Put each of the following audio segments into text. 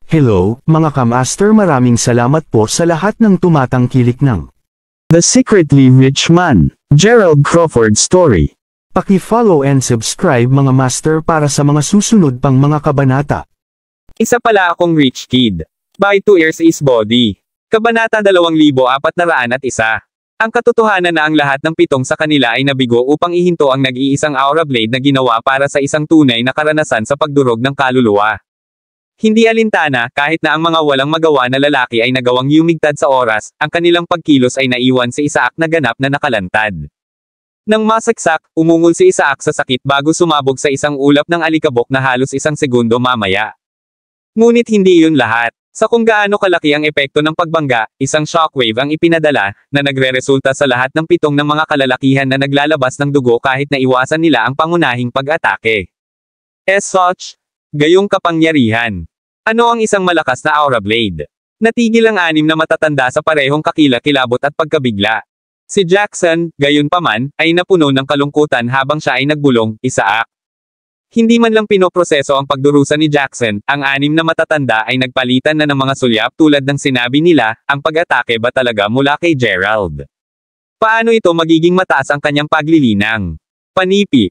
Hello, mga kamaster, maraming salamat po sa lahat ng tumatangkilik ng The Secretly Rich Man, Gerald Crawford Story. Paki-follow and subscribe mga master para sa mga susunod pang mga kabanata. Isa pala akong rich kid. By 2 years is body. Kabanata 2401. Ang katotohanan na ang lahat ng 7 sa kanila ay nabigo upang ihinto ang nag-iisang aura blade na ginawa para sa isang tunay na karanasan sa pagdurog ng kaluluwa. Hindi alintana, kahit na ang mga walang magawa na lalaki ay nagawang yumigtad sa oras, ang kanilang pagkilos ay naiwan si Isaac na ganap na nakalantad. Nang masaksak, umungol si Isaac sa sakit bago sumabog sa isang ulap ng alikabok na halos 1 segundo mamaya. Ngunit hindi yun lahat. Sa kung gaano kalaki ang epekto ng pagbangga, isang shockwave ang ipinadala, na nagreresulta sa lahat ng 7 ng mga kalalakihan na naglalabas ng dugo kahit na iwasan nila ang pangunahing pag-atake. As such, gayong kapangyarihan. Ano ang isang malakas na aura blade? Natigil ang 6 na matatanda sa parehong kakilakilabot at pagkabigla. Si Jackson, gayunpaman, ay napuno ng kalungkutan habang siya ay nagbulong, Isaac. Hindi man lang pinoproseso ang pagdurusa ni Jackson, ang 6 na matatanda ay nagpalitan na ng mga sulyap tulad ng sinabi nila, ang pag-atake ba talaga mula kay Gerald? Paano ito magiging mataas ang kanyang paglilinang? Panipi.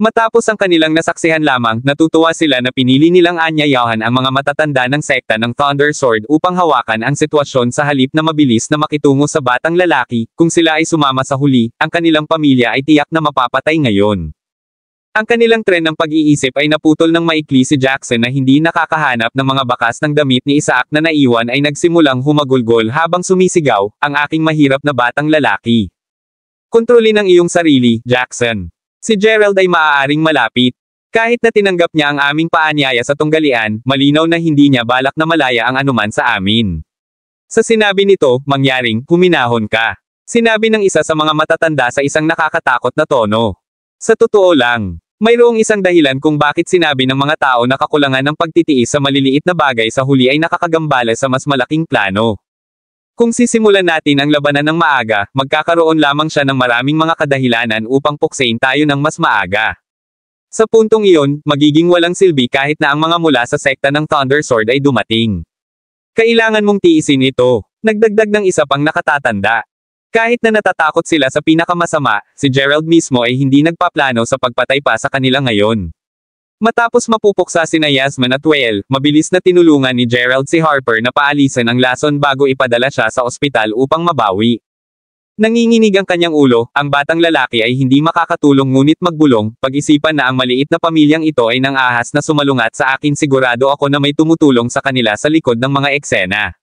Matapos ang kanilang nasaksihan lamang, natutuwa sila na pinili nilang anyayahan ang mga matatanda ng sekta ng Thunder Sword upang hawakan ang sitwasyon sa halip na mabilis na makitungo sa batang lalaki, kung sila ay sumama sa huli, ang kanilang pamilya ay tiyak na mapapatay ngayon. Ang kanilang tren ng pag-iisip ay naputol ng maikli si Jackson na hindi nakakahanap ng mga bakas ng damit ni Isaac na naiwan ay nagsimulang humagulgol habang sumisigaw, ang aking mahirap na batang lalaki. Kontrolin ang iyong sarili, Jackson. Si Gerald ay maaaring malapit. Kahit na tinanggap niya ang aming paanyaya sa tunggalian, malinaw na hindi niya balak na malaya ang anuman sa amin. Sa sinabi nito, mangyaring, huminahon ka. Sinabi ng isa sa mga matatanda sa isang nakakatakot na tono. Sa totoo lang, mayroong isang dahilan kung bakit sinabi ng mga tao na kakulangan ng pagtitiis sa maliliit na bagay sa huli ay nakakagambala sa mas malaking plano. Kung sisimulan natin ang labanan ng maaga, magkakaroon lamang siya ng maraming mga kadahilanan upang puksain tayo ng mas maaga. Sa puntong iyon, magiging walang silbi kahit na ang mga mula sa sekta ng Thunder Sword ay dumating. Kailangan mong tiisin ito, nagdagdag ng isa pang nakatatanda. Kahit na natatakot sila sa pinakamasama, si Gerald mismo ay hindi nagpaplano sa pagpatay pa sa kanila ngayon. Matapos mapupuksa sina Yasmin at Well, mabilis na tinulungan ni Gerald si Harper na paalisan ang lason bago ipadala siya sa ospital upang mabawi. Nanginginig ang kanyang ulo, ang batang lalaki ay hindi makakatulong ngunit magbulong, pag-isipan na ang maliit na pamilyang ito ay nang ahas na sumalungat sa akin, sigurado ako na may tumutulong sa kanila sa likod ng mga eksena.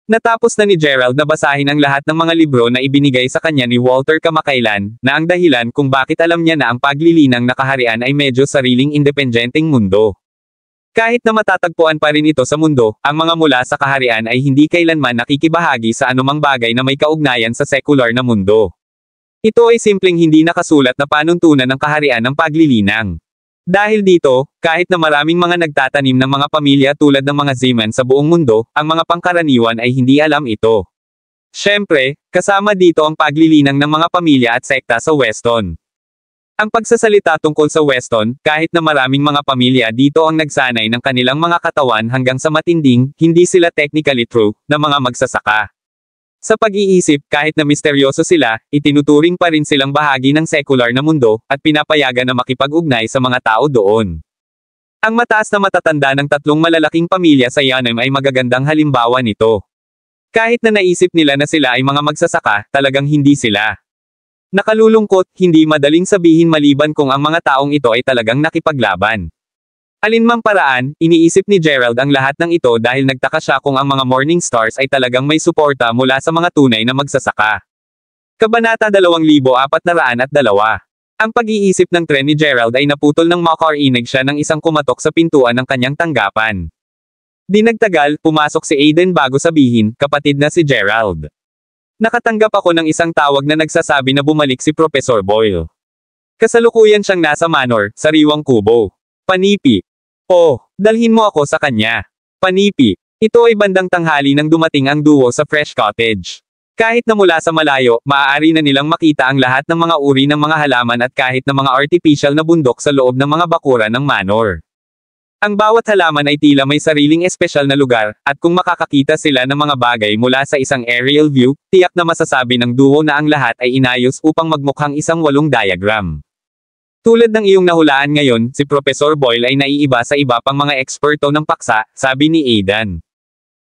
Natapos na ni Gerald na basahin ang lahat ng mga libro na ibinigay sa kanya ni Walter kamakailan, na ang dahilan kung bakit alam niya na ang paglilinang na kaharian ay medyo sariling independenteng mundo. Kahit na matatagpuan pa rin ito sa mundo, ang mga mula sa kaharian ay hindi kailanman nakikibahagi sa anumang bagay na may kaugnayan sa sekular na mundo. Ito ay simpleng hindi nakasulat na panuntunan ng kaharian ng paglilinang. Dahil dito, kahit na maraming mga nagtatanim ng mga pamilya tulad ng mga Zeman sa buong mundo, ang mga pangkaraniwan ay hindi alam ito. Siyempre, kasama dito ang paglilinang ng mga pamilya at sekta sa Weston. Ang pagsasalita tungkol sa Weston, kahit na maraming mga pamilya dito ang nagsanay ng kanilang mga katawan hanggang sa matinding, hindi sila technically true, na mga magsasaka. Sa pag-iisip, kahit na misteryoso sila, itinuturing pa rin silang bahagi ng sekular na mundo, at pinapayagan na makipag-ugnay sa mga tao doon. Ang mataas na matatanda ng 3 malalaking pamilya sa Yanem ay magagandang halimbawa nito. Kahit na naisip nila na sila ay mga magsasaka, talagang hindi sila. Nakalulungkot, hindi madaling sabihin maliban kung ang mga taong ito ay talagang nakipaglaban. Alinmang paraan, iniisip ni Gerald ang lahat ng ito dahil nagtaka siya kung ang mga Morning Stars ay talagang may suporta mula sa mga tunay na magsasaka. Kabanata 2402. Ang pag-iisip ng tren ni Gerald ay naputol ng makarinig siya ng isang kumatok sa pintuan ng kanyang tanggapan. Di nagtagal, pumasok si Aiden bago sabihin, kapatid na si Gerald. Nakatanggap ako ng isang tawag na nagsasabi na bumalik si Professor Boyle. Kasalukuyan siyang nasa manor, sariwang kubo. Panipi. Oh, dalhin mo ako sa kanya. Panipi. Ito ay bandang tanghali nang dumating ang duo sa Fresh Cottage. Kahit na mula sa malayo, maaari na nilang makita ang lahat ng mga uri ng mga halaman at kahit na mga artificial na bundok sa loob ng mga bakuran ng manor. Ang bawat halaman ay tila may sariling espesyal na lugar, at kung makakakita sila ng mga bagay mula sa isang aerial view, tiyak na masasabi ng duo na ang lahat ay inayos upang magmukhang isang walong diagram. Tulad ng iyong nahulaan ngayon, si Professor Boyle ay naiiba sa iba pang mga eksperto ng paksa, sabi ni Aidan.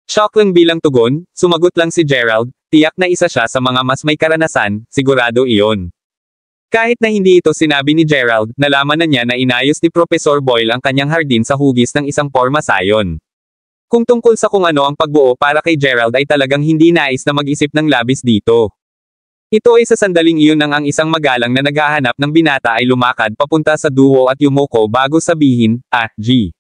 Shock lang bilang tugon, sumagot lang si Gerald, tiyak na isa siya sa mga mas may karanasan, sigurado iyon. Kahit na hindi ito sinabi ni Gerald, nalaman na niya na inayos ni Professor Boyle ang kanyang hardin sa hugis ng isang forma sayon. Kung tungkol sa kung ano ang pagbuo para kay Gerald ay talagang hindi nais na mag-isip ng labis dito. Ito ay sa sandaling iyon nang ang isang magalang na naghahanap ng binata ay lumakad papunta sa duo at yumuko bago sabihin, G.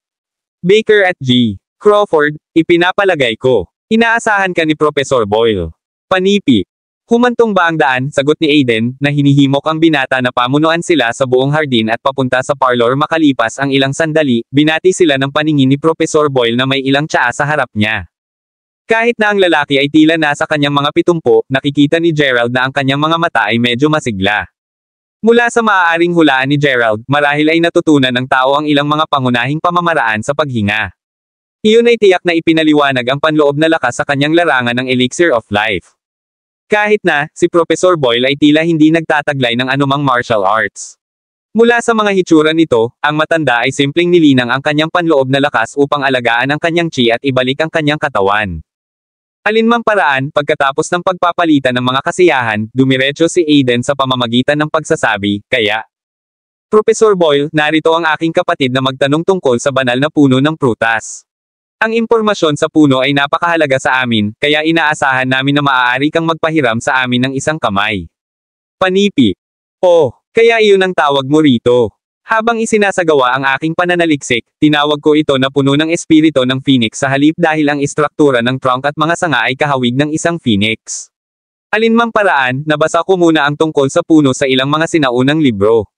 Baker at G. Crawford, ipinapalagay ko. Inaasahan ka ni Professor Boyle. Panipi. Humantong ba ang daan, sagot ni Aiden, na hinihimok ang binata na pamunuan sila sa buong hardin at papunta sa parlor makalipas ang ilang sandali, binati sila ng paningin ni Professor Boyle na may ilang tsaa sa harap niya. Kahit na ang lalaki ay tila nasa kanyang mga 70, nakikita ni Gerald na ang kanyang mga mata ay medyo masigla. Mula sa maaaring hulaan ni Gerald, marahil ay natutunan ng tao ang ilang mga pangunahing pamamaraan sa paghinga. Iyon ay tiyak na ipinaliwanag ang panloob na lakas sa kanyang larangan ng Elixir of Life. Kahit na, si Professor Boyle ay tila hindi nagtataglay ng anumang martial arts. Mula sa mga hitsura nito, ang matanda ay simpleng nilinang ang kanyang panloob na lakas upang alagaan ang kanyang chi at ibalik ang kanyang katawan. Alinmang paraan, pagkatapos ng pagpapalitan ng mga kasiyahan, dumiretso si Aiden sa pamamagitan ng pagsasabi, kaya, Professor Boyle, narito ang aking kapatid na magtanong tungkol sa banal na puno ng prutas. Ang impormasyon sa puno ay napakahalaga sa amin, kaya inaasahan namin na maaari kang magpahiram sa amin ng isang kamay. Panipi. Oh, kaya iyon ang tawag mo rito. Habang isinasagawa ang aking pananaliksik, tinawag ko ito na puno ng espiritu ng phoenix sa halip dahil ang istruktura ng trunk at mga sanga ay kahawig ng isang phoenix. Alinmang paraan, nabasa ko muna ang tungkol sa puno sa ilang mga sinaunang libro.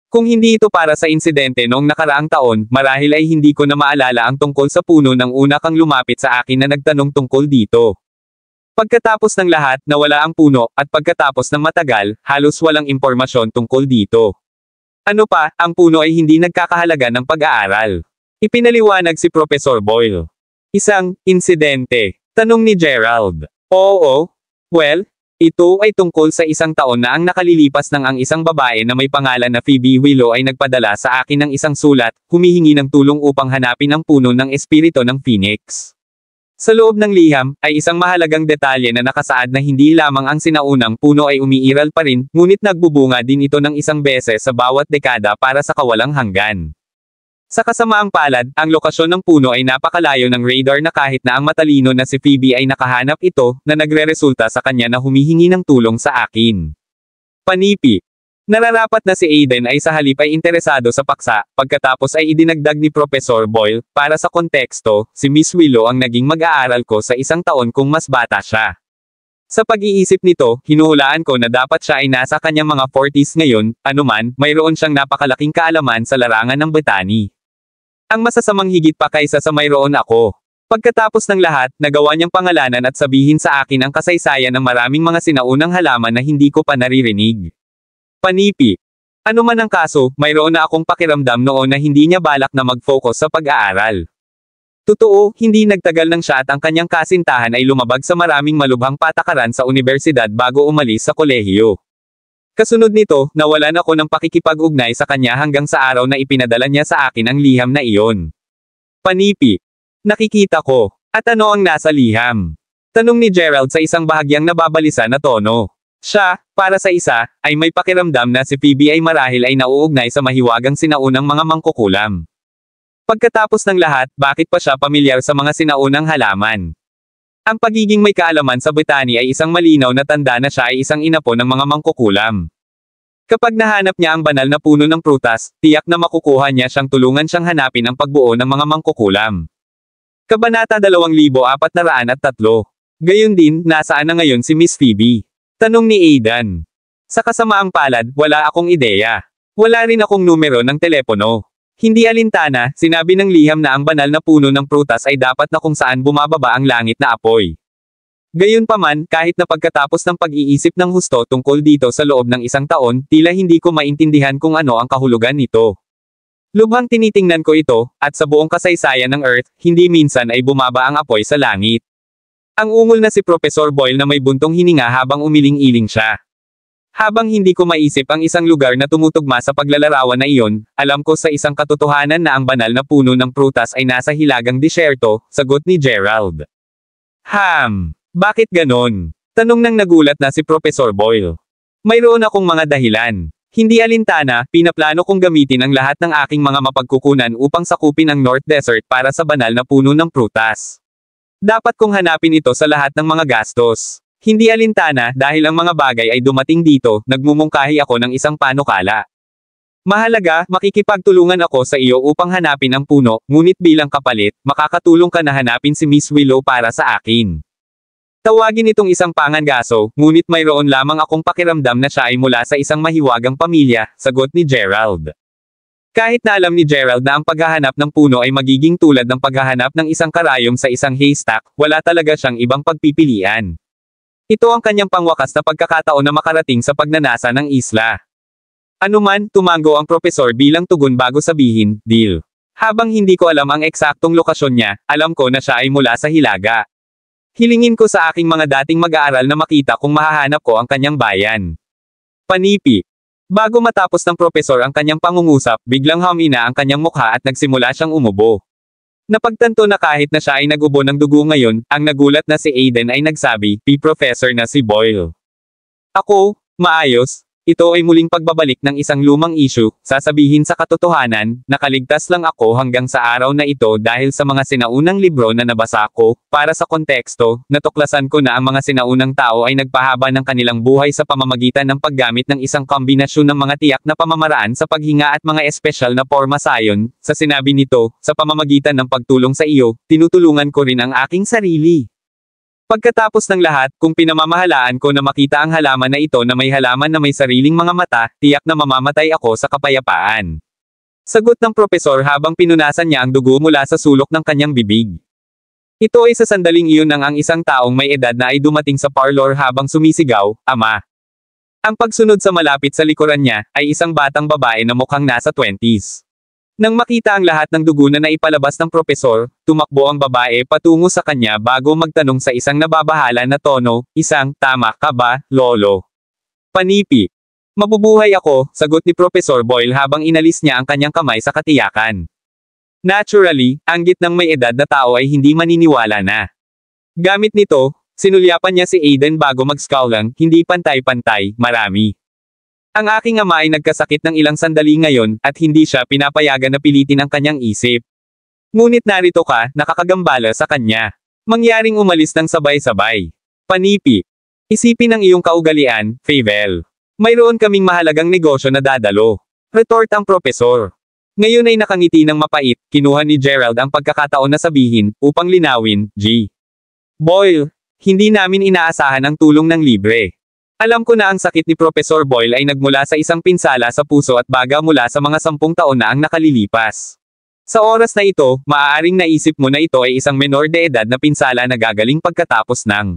Kung hindi ito para sa insidente noong nakaraang taon, marahil ay hindi ko na maalala ang tungkol sa puno nang una kang lumapit sa akin na nagtanong tungkol dito. Pagkatapos ng lahat, nawala ang puno, at pagkatapos ng matagal, halos walang impormasyon tungkol dito. Ano pa, ang puno ay hindi nagkakahalaga ng pag-aaral. Ipinaliwanag si Professor Boyle. Isang insidente. Tanong ni Gerald. Oo. Well, ito ay tungkol sa isang taon na ang nakalilipas ng ang isang babae na may pangalan na Phoebe Willow ay nagpadala sa akin ng isang sulat, humihingi ng tulong upang hanapin ang puno ng espiritu ng Phoenix. Sa loob ng liham, ay isang mahalagang detalye na nakasaad na hindi lamang ang sinaunang puno ay umiiral pa rin, ngunit nagbubunga din ito ng isang beses sa bawat dekada para sa kawalang hanggan. Sa kasamaang palad, ang lokasyon ng puno ay napakalayo ng radar na kahit na ang matalino na si Phoebe ay nakahanap ito, na nagreresulta sa kanya na humihingi ng tulong sa akin. Panipi. Nararapat na si Aiden ay sa halip ay interesado sa paksa, pagkatapos ay idinagdag ni Professor Boyle, para sa konteksto, si Miss Willow ang naging mag-aaral ko sa isang taon kung mas bata siya. Sa pag-iisip nito, hinuhulaan ko na dapat siya ay nasa kanyang mga 40s ngayon, anuman, mayroon siyang napakalaking kaalaman sa larangan ng botany. Ang masasamang higit pa kaysa sa mayroon ako. Pagkatapos ng lahat, nagawa niyang pangalanan at sabihin sa akin ang kasaysayan ng maraming mga sinaunang halaman na hindi ko pa naririnig. Panipi. Ano man ang kaso, mayroon na akong pakiramdam noon na hindi niya balak na mag-focus sa pag-aaral. Totoo, hindi nagtagal nang siya at ang kanyang kasintahan ay lumabag sa maraming malubhang patakaran sa universidad bago umalis sa kolehiyo. Kasunod nito, nawalan ako ng pakikipag-ugnay sa kanya hanggang sa araw na ipinadala niya sa akin ang liham na iyon. Panipi. Nakikita ko. At ano ang nasa liham? Tanong ni Gerald sa isang bahagyang nababalisa na tono. Siya, para sa isa, ay may pakiramdam na si Phoebe ay marahil ay nauugnay sa mahiwagang sinaunang mga mangkukulam. Pagkatapos ng lahat, bakit pa siya pamilyar sa mga sinaunang halaman? Ang pagiging may kaalaman sa botany ay isang malinaw na tanda na siya ay isang inapo ng mga mangkukulam. Kapag nahanap niya ang banal na puno ng prutas, tiyak na makukuha niya siyang tulungan siyang hanapin ang pagbuo ng mga mangkukulam. Kabanata 2403. Gayon din, nasaan na ngayon si Miss Phoebe? Tanong ni Aidan. Sa kasamaang palad, wala akong ideya. Wala rin akong numero ng telepono. Hindi alintana, sinabi ng liham na ang banal na puno ng prutas ay dapat na kung saan bumababa ang langit na apoy. Gayunpaman, kahit na pagkatapos ng pag-iisip ng husto tungkol dito sa loob ng isang taon, tila hindi ko maintindihan kung ano ang kahulugan nito. Lubhang tinitingnan ko ito, at sa buong kasaysayan ng Earth, hindi minsan ay bumaba ang apoy sa langit. Ang ungol na si Professor Boyle na may buntong hininga habang umiling-iling siya. Habang hindi ko maisip ang isang lugar na tumutugma sa paglalarawan na iyon, alam ko sa isang katotohanan na ang banal na puno ng prutas ay nasa hilagang disyerto, sagot ni Gerald. Bakit ganon? Tanong ng nagulat na si Professor Boyle. Mayroon akong mga dahilan. Hindi alintana, pinaplano kong gamitin ang lahat ng aking mga mapagkukunan upang sakupin ang North Desert para sa banal na puno ng prutas. Dapat kong hanapin ito sa lahat ng mga gastos. Hindi alintana dahil ang mga bagay ay dumating dito, nagmumungkahi ako ng isang panukala. Mahalaga, makikipagtulungan ako sa iyo upang hanapin ang puno, ngunit bilang kapalit, makakatulong ka na hanapin si Miss Willow para sa akin. Tawagin itong isang pangangaso, ngunit mayroon lamang akong pakiramdam na siya ay mula sa isang mahiwagang pamilya, sagot ni Gerald. Kahit na alam ni Gerald na ang paghahanap ng puno ay magiging tulad ng paghahanap ng isang karayom sa isang haystack, wala talaga siyang ibang pagpipilian. Ito ang kanyang pangwakas na pagkakataon na makarating sa pagnanasa ng isla. Anuman, tumango ang propesor bilang tugon bago sabihin, deal. Habang hindi ko alam ang eksaktong lokasyon niya, alam ko na siya ay mula sa Hilaga. Hilingin ko sa aking mga dating mag-aaral na makita kung mahahanap ko ang kanyang bayan. Panipi. Bago matapos ng propesor ang kanyang pangungusap, biglang humina ang kanyang mukha at nagsimula siyang umubo. Napagtanto na kahit na siya ay nagubo ng dugo ngayon, ang nagulat na si Aiden ay nagsabi, Professor na si Boyle. Ako, maayos. Ito ay muling pagbabalik ng isang lumang issue, sasabihin sa katotohanan, nakaligtas lang ako hanggang sa araw na ito dahil sa mga sinaunang libro na nabasa ko. Para sa konteksto, natuklasan ko na ang mga sinaunang tao ay nagpahaba ng kanilang buhay sa pamamagitan ng paggamit ng isang kombinasyon ng mga tiyak na pamamaraan sa paghinga at mga espesyal na porma sayon. Sa sinabi nito, sa pamamagitan ng pagtulong sa iyo, tinutulungan ko rin ang aking sarili. Pagkatapos ng lahat, kung pinamamahalaan ko na makita ang halaman na ito na may halaman na may sariling mga mata, tiyak na mamamatay ako sa kapayapaan. Sagot ng propesor habang pinunasan niya ang dugo mula sa sulok ng kanyang bibig. Ito ay sa sandaling iyon nang ang isang taong may edad na ay dumating sa parlor habang sumisigaw, Ama. Ang pagsunod sa malapit sa likuran niya, ay isang batang babae na mukhang nasa 20s. Nang makita ang lahat ng dugo na naipalabas ng propesor, tumakbo ang babae patungo sa kanya bago magtanong sa isang nababahala na tono, tama ka ba, lolo? Panipi. Mabubuhay ako, sagot ni Professor Boyle habang inalis niya ang kanyang kamay sa katiyakan. Naturally, ang gitnang may edad na tao ay hindi maniniwala na. Gamit nito, sinulyapan niya si Aiden bago mag-scowlang, hindi pantay-pantay, marami. Ang aking ama ay nagkasakit ng ilang sandali ngayon, at hindi siya pinapayagan na pilitin ang kanyang isip. Ngunit narito ka, nakakagambala sa kanya. Mangyaring umalis ng sabay-sabay. Panipi. Isipin ang iyong kaugalian, Fable. Mayroon kaming mahalagang negosyo na dadalo. Retort ang propesor. Ngayon ay nakangiti ng mapait, kinuha ni Gerald ang pagkakataon na sabihin, upang linawin, G. Boyle, hindi namin inaasahan ang tulong ng libre. Alam ko na ang sakit ni Professor Boyle ay nagmula sa isang pinsala sa puso at baga mula sa mga 10 taon na ang nakalilipas. Sa oras na ito, maaaring naisip mo na ito ay isang menor de edad na pinsala na gagaling pagkatapos ng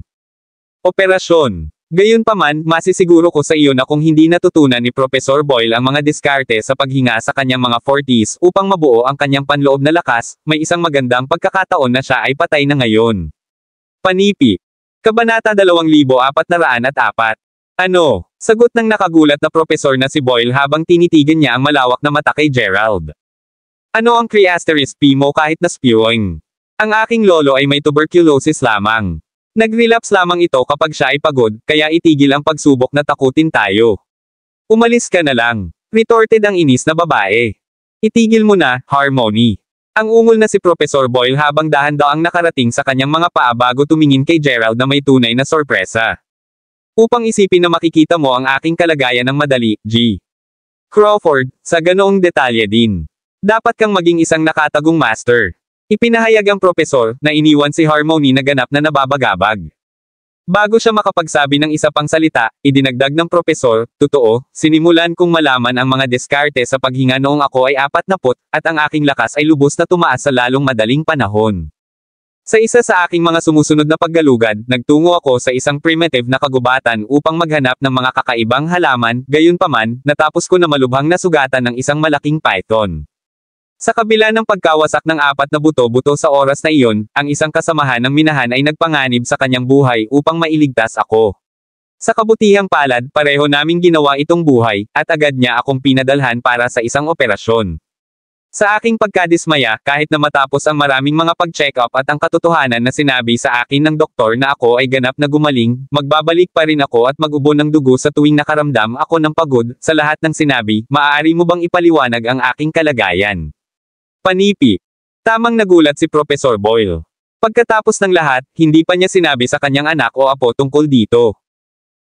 operasyon. Gayunpaman, masisiguro ko sa iyo na kung hindi natutunan ni Professor Boyle ang mga diskarte sa paghinga sa kanyang mga 40s upang mabuo ang kanyang panloob na lakas, may isang magandang pagkakataon na siya ay patay na ngayon. Panipi. Kabanata 2404. Ano? Sagot ng nakagulat na propesor na si Boyle habang tinitigan niya ang malawak na mata kay Gerald. Ano ang P** mo kahit na spewing? Ang aking lolo ay may tuberculosis lamang. Nag-relapse lamang ito kapag siya ay pagod, kaya itigil ang pagsubok na takutin tayo. Umalis ka na lang. Retorted ang inis na babae. Itigil mo na, Harmony. Ang ungol na si Professor Boyle habang dahan-daang nakarating sa kanyang mga paa bago tumingin kay Gerald na may tunay na sorpresa. Upang isipin na makikita mo ang aking kalagayan ng madali, G. Crawford, sa ganoong detalye din. Dapat kang maging isang nakatagong master. Ipinahayag ang propesor, na iniwan si Harmony na ganap na nababagabag. Bago siya makapagsabi ng isa pang salita, idinagdag ng propesor, totoo, sinimulan kong malaman ang mga diskarte sa paghinga noong ako ay 40, at ang aking lakas ay lubos na tumaas sa lalong madaling panahon. Sa isa sa aking mga sumusunod na paggalugad, nagtungo ako sa isang primitive na kagubatan upang maghanap ng mga kakaibang halaman, gayunpaman, natapos ko na malubhang nasugatan ng isang malaking python. Sa kabila ng pagkawasak ng 4 na buto-buto sa oras na iyon, ang isang kasamahan ng minahan ay nagpanganib sa kanyang buhay upang mailigtas ako. Sa kabutihang palad, pareho naming ginawa itong buhay, at agad niya akong pinadalhan para sa isang operasyon. Sa aking pagkadismaya, kahit na matapos ang maraming mga pag-check-up at ang katotohanan na sinabi sa akin ng doktor na ako ay ganap na gumaling, magbabalik pa rin ako at mag-ubo ng dugo sa tuwing nakaramdam ako ng pagod. Sa lahat ng sinabi, maaari mo bang ipaliwanag ang aking kalagayan? Panipi. Tamang nagulat si Professor Boyle. Pagkatapos ng lahat, hindi pa niya sinabi sa kanyang anak o apo tungkol dito.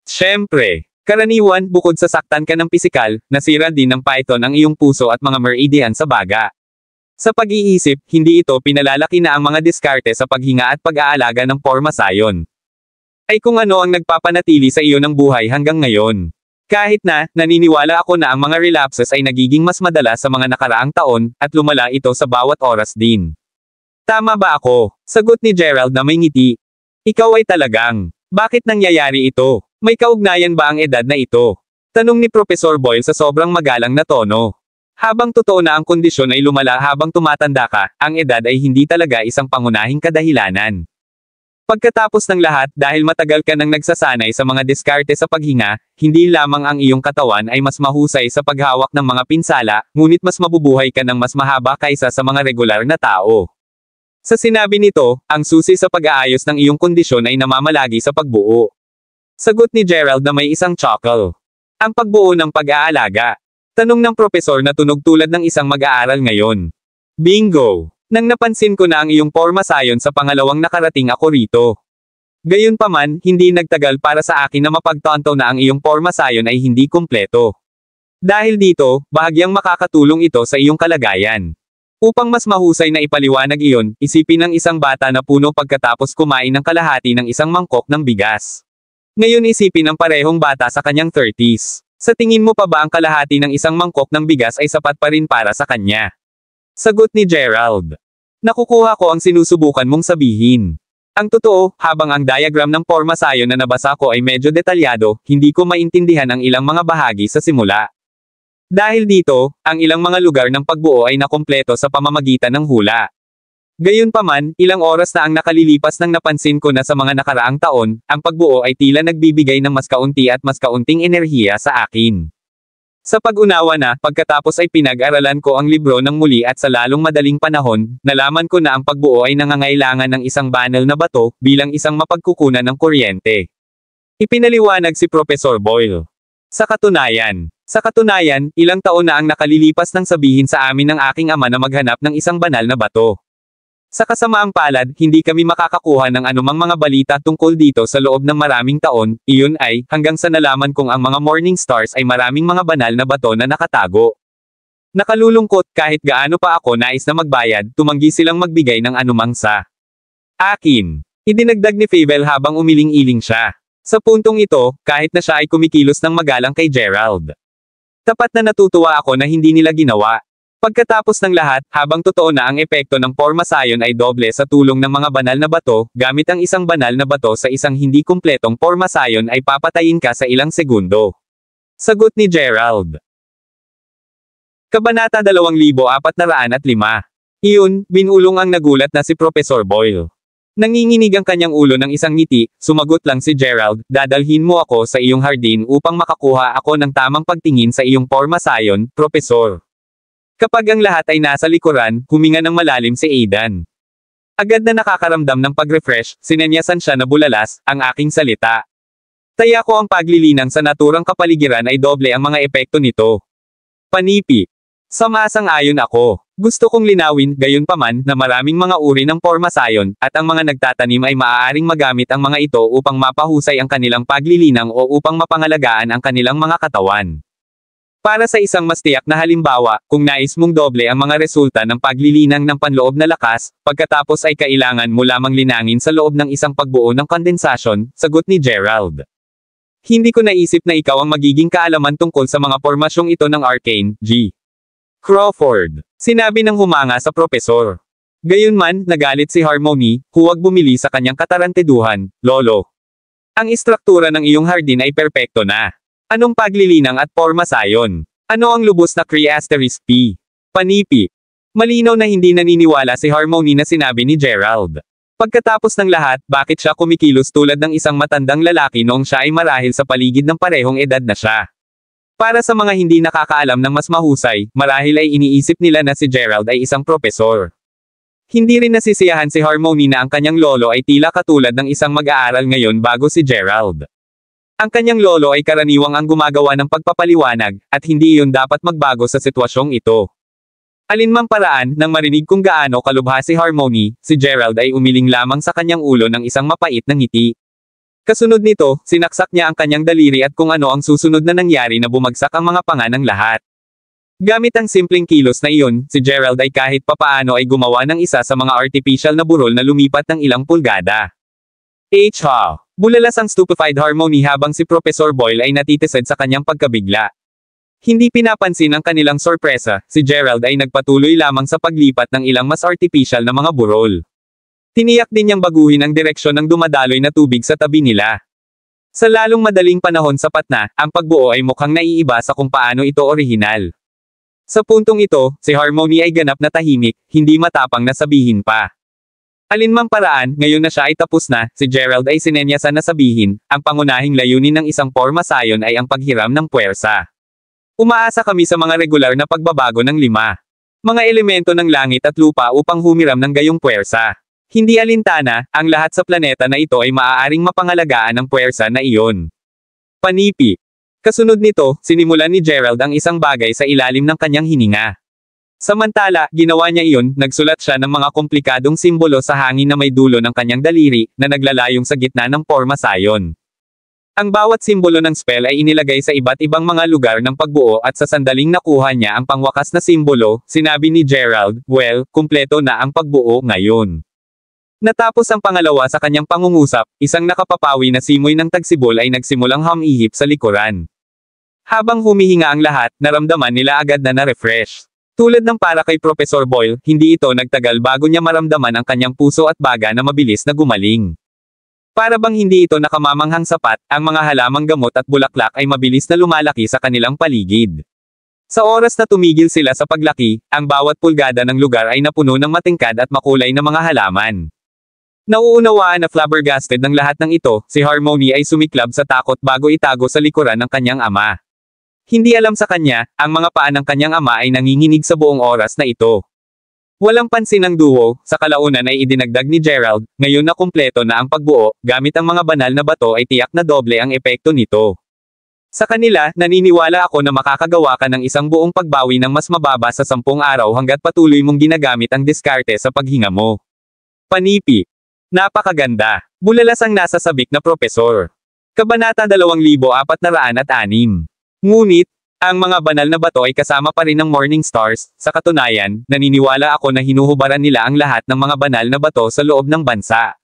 Siyempre, karaniwan, bukod sa saktan ka ng pisikal, nasira din ng python ang iyong puso at mga meridian sa baga. Sa pag-iisip, hindi ito pinalalaki na ang mga diskarte sa paghinga at pag-aalaga ng pormasayon. Ay kung ano ang nagpapanatili sa iyo ng buhay hanggang ngayon. Kahit na, naniniwala ako na ang mga relapses ay nagiging mas madalas sa mga nakaraang taon, at lumala ito sa bawat oras din. Tama ba ako? Sagot ni Gerald na may ngiti. Ikaw ay talagang, bakit nangyayari ito? May kaugnayan ba ang edad na ito? Tanong ni Professor Boyle sa sobrang magalang na tono. Habang totoo na ang kondisyon ay lumala habang tumatanda ka, ang edad ay hindi talaga isang pangunahing kadahilanan. Pagkatapos ng lahat, dahil matagal ka nang nagsasanay sa mga diskarte sa paghinga, hindi lamang ang iyong katawan ay mas mahusay sa paghawak ng mga pinsala, ngunit mas mabubuhay ka ng mas mahaba kaysa sa mga regular na tao. Sa sinabi nito, ang susi sa pag-aayos ng iyong kondisyon ay namamalagi sa pagbuo. Sagot ni Gerald na may isang chuckle. Ang pagbuo ng pag-aalaga. Tanong ng propesor na tunog tulad ng isang mag-aaral ngayon. Bingo! Nang napansin ko na ang iyong pormasayon sa pangalawang nakarating ako rito. Gayunpaman, hindi nagtagal para sa akin na mapagtanto na ang iyong pormasayon ay hindi kumpleto. Dahil dito, bahagyang makakatulong ito sa iyong kalagayan. Upang mas mahusay na ipaliwanag iyon, isipin ng isang bata na puno pagkatapos kumain ng kalahati ng isang mangkok ng bigas. Ngayon isipin ang parehong bata sa kanyang 30s. Sa tingin mo pa ba ang kalahati ng isang mangkok ng bigas ay sapat pa rin para sa kanya? Sagot ni Gerald. Nakukuha ko ang sinusubukan mong sabihin. Ang totoo, habang ang diagram ng pormasayon na nabasa ko ay medyo detalyado, hindi ko maintindihan ang ilang mga bahagi sa simula. Dahil dito, ang ilang mga lugar ng pagbuo ay nakumpleto sa pamamagitan ng hula. Gayunpaman, ilang oras na ang nakalilipas nang napansin ko na sa mga nakaraang taon, ang pagbuo ay tila nagbibigay ng mas kaunti at mas kaunting enerhiya sa akin. Sa pag-unawa na, pagkatapos ay pinag-aralan ko ang libro ng muli at sa lalong madaling panahon, nalaman ko na ang pagbuo ay nangangailangan ng isang banal na bato, bilang isang mapagkukunan ng kuryente. Ipinaliwanag si Professor Boyle. Sa katunayan, ilang taon na ang nakalilipas nang sabihin sa amin ng aking ama na maghanap ng isang banal na bato. Sa kasamaang palad, hindi kami makakakuha ng anumang mga balita tungkol dito sa loob ng maraming taon, iyon ay, hanggang sa nalaman kong ang mga morning stars ay maraming mga banal na bato na nakatago. Nakalulungkot, kahit gaano pa ako nais na magbayad, tumanggi silang magbigay ng anumang sa akin. Idinagdag ni Fable habang umiling-iling siya. Sa puntong ito, kahit na siya ay kumikilos ng magalang kay Gerald. Tapat na natutuwa ako na hindi nila ginawa. Pagkatapos ng lahat, habang totoo na ang epekto ng pormasayon ay doble sa tulong ng mga banal na bato, gamit ang isang banal na bato sa isang hindi kumpletong pormasayon ay papatayin ka sa ilang segundo. Sagot ni Gerald. Kabanata 2405. Iyon, binulong ang nagulat na si Professor Boyle. Nanginginig ang kanyang ulo ng isang ngiti, sumagot lang si Gerald, dadalhin mo ako sa iyong hardin upang makakuha ako ng tamang pagtingin sa iyong pormasayon, Professor. Kapag ang lahat ay nasa likuran, huminga ng malalim si Aidan. Agad na nakakaramdam ng pag-refresh, sinenyasan siya na bulalas, ang aking salita. Taya ko ang paglilinang sa naturang kapaligiran ay doble ang mga epekto nito. Panipi. Sumasang-ayon ako. Gusto kong linawin, gayunpaman, na maraming mga uri ng pormasayon, at ang mga nagtatanim ay maaaring magamit ang mga ito upang mapahusay ang kanilang paglilinang o upang mapangalagaan ang kanilang mga katawan. Para sa isang mas tiyak na halimbawa, kung nais mong doble ang mga resulta ng paglilinang ng panloob na lakas, pagkatapos ay kailangan mo lamang linangin sa loob ng isang pagbuo ng kondensasyon, sagot ni Gerald. Hindi ko naisip na ikaw ang magiging kaalaman tungkol sa mga pormasyong ito ng Arcane, G. Crawford. Sinabi ng humanga sa propesor. Gayunman, nagalit si Harmony, huwag bumili sa kanyang kataranteduhan, lolo. Ang istruktura ng iyong hardin ay perpekto na. Anong paglilinang at pormasayon? Ano ang lubos na P? Panipi. Malinaw na hindi naniniwala si Harmony na sinabi ni Gerald. Pagkatapos ng lahat, bakit siya kumikilos tulad ng isang matandang lalaki noong siya ay marahil sa paligid ng parehong edad na siya? Para sa mga hindi nakakaalam ng mas mahusay, marahil ay iniisip nila na si Gerald ay isang propesor. Hindi rin nasisiyahan si Harmony na ang kanyang lolo ay tila katulad ng isang mag-aaral ngayon bago si Gerald. Ang kanyang lolo ay karaniwang ang gumagawa ng pagpapaliwanag, at hindi iyon dapat magbago sa sitwasyong ito. Alinmang paraan, nang marinig kung gaano kalubha si Harmony, si Gerald ay umiling lamang sa kanyang ulo ng isang mapait na ngiti. Kasunod nito, sinaksak niya ang kanyang daliri at kung ano ang susunod na nangyari na bumagsak ang mga panga ng lahat. Gamit ang simpleng kilos na iyon, si Gerald ay kahit papaano ay gumawa ng isa sa mga artificial na burol na lumipat ng ilang pulgada. Ha! Bulalas ang stupefied Harmony habang si Professor Boyle ay natitisod sa kanyang pagkabigla. Hindi pinapansin ang kanilang sorpresa, si Gerald ay nagpatuloy lamang sa paglipat ng ilang mas artificial na mga burol. Tiniyak din niyang baguhin ang direksyon ng dumadaloy na tubig sa tabi nila. Sa lalong madaling panahon sapat na, ang pagbuo ay mukhang naiiba sa kung paano ito orihinal. Sa puntong ito, si Harmony ay ganap na tahimik, hindi matapang na sabihin pa. Alinmang paraan, ngayon na siya ay tapos na, si Gerald ay sinenyasan na sabihin, ang pangunahing layunin ng isang forma sayon ay ang paghiram ng puwersa. Umaasa kami sa mga regular na pagbabago ng 5 mga elemento ng langit at lupa upang humiram ng gayong puwersa. Hindi alintana, ang lahat sa planeta na ito ay maaaring mapangalagaan ng puwersa na iyon. Panipi. Kasunod nito, sinimulan ni Gerald ang isang bagay sa ilalim ng kanyang hininga. Samantala, ginawa niya iyon, nagsulat siya ng mga komplikadong simbolo sa hangin na may dulo ng kanyang daliri, na naglalayong sa gitna ng forma sayon. Ang bawat simbolo ng spell ay inilagay sa iba't ibang mga lugar ng pagbuo at sa sandaling nakuha niya ang pangwakas na simbolo, sinabi ni Gerald, well, kumpleto na ang pagbuo ngayon. Natapos ang pangalawa sa kanyang pangungusap, isang nakapapawi na simoy ng tagsibol ay nagsimulang humihip sa likuran. Habang humihinga ang lahat, naramdaman nila agad na na-refresh. Tulad ng para kay Professor Boyle, hindi ito nagtagal bago niya maramdaman ang kanyang puso at baga na mabilis na gumaling. Para bang hindi ito nakamamanghang sapat, ang mga halamang gamot at bulaklak ay mabilis na lumalaki sa kanilang paligid. Sa oras na tumigil sila sa paglaki, ang bawat pulgada ng lugar ay napuno ng matingkad at makulay na mga halaman. Nauunawaan na flabbergasted ng lahat ng ito, si Harmony ay sumiklab sa takot bago itago sa likuran ng kanyang ama. Hindi alam sa kanya, ang mga paa ng kanyang ama ay nanginginig sa buong oras na ito. Walang pansin ang duo, sa kalaunan ay idinagdag ni Gerald, ngayon na kumpleto na ang pagbuo, gamit ang mga banal na bato ay tiyak na doble ang epekto nito. Sa kanila, naniniwala ako na makakagawa ka ng isang buong pagbawi ng mas mababa sa 10 araw hanggat patuloy mong ginagamit ang diskarte sa paghinga mo. Panipi. Napakaganda. Bulalas ang nasa sabik na propesor. Kabanata 2406. Ngunit, ang mga banal na bato ay kasama pa rin ng Morning Stars, sa katunayan, naniniwala ako na hinuhubaran nila ang lahat ng mga banal na bato sa loob ng bansa.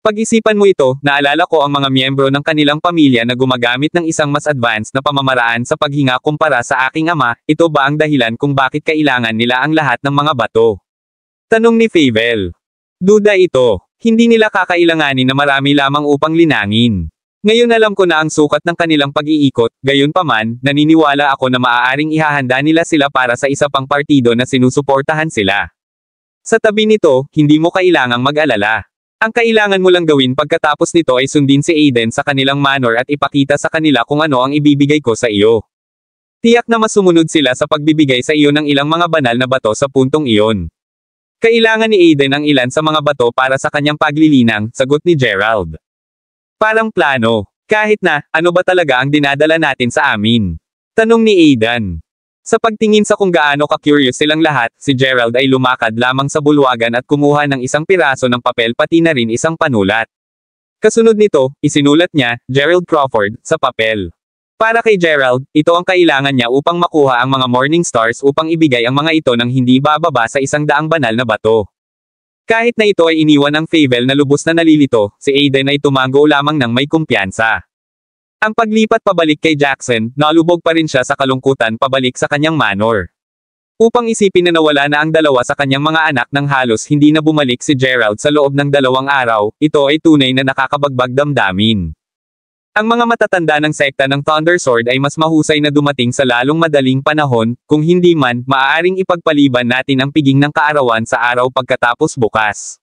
Pag-isipan mo ito, naalala ko ang mga miyembro ng kanilang pamilya na gumagamit ng isang mas advanced na pamamaraan sa paghinga kumpara sa aking ama, ito ba ang dahilan kung bakit kailangan nila ang lahat ng mga bato? Tanong ni Fable. Duda ito, hindi nila kakailanganin na marami lamang upang linangin. Ngayon alam ko na ang sukat ng kanilang pag-iikot, gayunpaman, naniniwala ako na maaaring ihahanda nila sila para sa isa pang partido na sinusuportahan sila. Sa tabi nito, hindi mo kailangang mag-alala. Ang kailangan mo lang gawin pagkatapos nito ay sundin si Aiden sa kanilang manor at ipakita sa kanila kung ano ang ibibigay ko sa iyo. Tiyak na masumunod sila sa pagbibigay sa iyo ng ilang mga banal na bato sa puntong iyon. Kailangan ni Aiden ang ilan sa mga bato para sa kanyang paglilinang, sagot ni Gerald. Parang plano. Kahit na, ano ba talaga ang dinadala natin sa amin? Tanong ni Aidan. Sa pagtingin sa kung gaano ka-curious silang lahat, si Gerald ay lumakad lamang sa bulwagan at kumuha ng isang piraso ng papel pati na rin isang panulat. Kasunod nito, isinulat niya, Gerald Crawford, sa papel. Para kay Gerald, ito ang kailangan niya upang makuha ang mga Morning Stars upang ibigay ang mga ito ng hindi bababa sa 100 banal na bato. Kahit na ito ay iniwan ng Fable na lubos na nalilito, si Aiden ay tumango lamang ng may kumpiyansa. Ang paglipat pabalik kay Jackson, nalubog pa rin siya sa kalungkutan pabalik sa kanyang manor. Upang isipin na nawala na ang dalawa sa kanyang mga anak nang halos hindi na bumalik si Gerald sa loob ng 2 araw, ito ay tunay na nakakabagbag damdamin. Ang mga matatanda ng sekta ng Thunder Sword ay mas mahusay na dumating sa lalong madaling panahon, kung hindi man, maaaring ipagpaliban natin ang piging ng kaarawan sa araw pagkatapos bukas.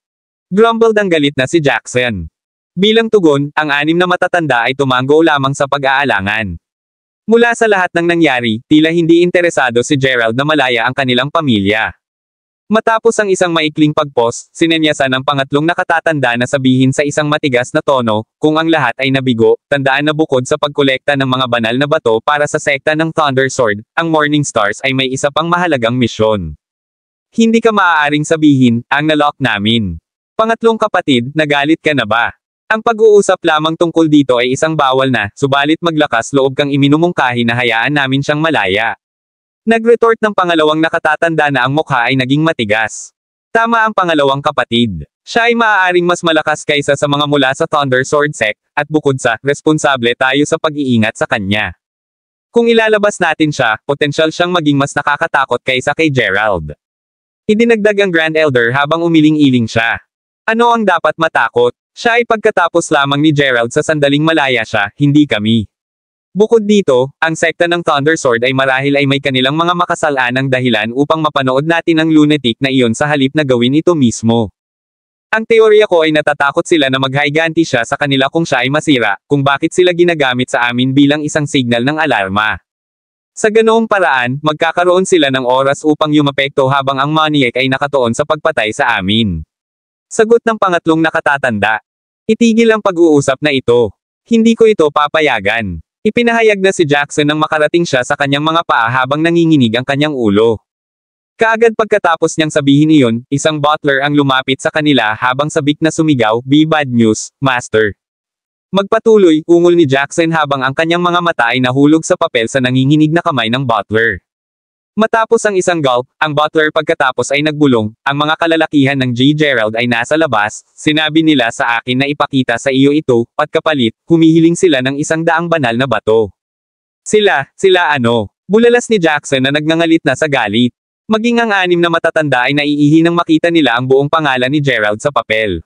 Grumbled ang galit na si Jackson. Bilang tugon, ang 6 na matatanda ay tumango lamang sa pag-aalangan. Mula sa lahat ng nangyari, tila hindi interesado si Gerald na malaya ang kanilang pamilya. Matapos ang isang maikling pagpos, sinenyasan ng pangatlong nakatatanda na sabihin sa isang matigas na tono, kung ang lahat ay nabigo, tandaan na bukod sa pagkolekta ng mga banal na bato para sa sekta ng Thunder Sword, ang Morning Stars ay may isa pang mahalagang misyon. Hindi ka maaaring sabihin, ang nalock namin. Pangatlong kapatid, nagalit ka na ba? Ang pag-uusap lamang tungkol dito ay isang bawal na, subalit maglakas loob kang iminumungkahi na hayaan namin siyang malaya. Nag-retort ng pangalawang nakatatanda na ang mukha ay naging matigas. Tama ang pangalawang kapatid. Siya ay maaaring mas malakas kaysa sa mga mula sa Thunder Sword Sect, at bukod sa, responsable tayo sa pag-iingat sa kanya. Kung ilalabas natin siya, potensyal siyang maging mas nakakatakot kaysa kay Gerald. Idinagdag ang Grand Elder habang umiling-iling siya. Ano ang dapat matakot? Siya ay pagkatapos lamang ni Gerald sa sandaling malaya siya, hindi kami. Bukod dito, ang sekta ng Thunder Sword ay marahil ay may kanilang mga makasalanang dahilan upang mapanood natin ang lunatic na iyon sa halip na gawin ito mismo. Ang teorya ko ay natatakot sila na maghaiganti siya sa kanila kung siya ay masira, kung bakit sila ginagamit sa amin bilang isang signal ng alarma. Sa ganoong paraan, magkakaroon sila ng oras upang yumapekto habang ang maniac ay nakatuon sa pagpatay sa amin. Sagot ng pangatlong nakatatanda. Itigil ang pag-uusap na ito. Hindi ko ito papayagan. Ipinahayag na si Jackson nang makarating siya sa kanyang mga paa habang nanginginig ang kanyang ulo. Kaagad pagkatapos niyang sabihin iyon, isang butler ang lumapit sa kanila habang sabik na sumigaw, "Be bad news, Master." Magpatuloy, ungol ni Jackson habang ang kanyang mga mata ay nahulog sa papel sa nanginginig na kamay ng butler. Matapos ang isang gulp, ang butler pagkatapos ay nagbulong, ang mga kalalakihan ng J. Gerald ay nasa labas, sinabi nila sa akin na ipakita sa iyo ito, at kapalit, humihiling sila ng 100 banal na bato. Sila ano? Bulalas ni Jackson na nagngangalit na sa galit. Maging ang 6 na matatanda ay naiihi nang makita nila ang buong pangalan ni Gerald sa papel.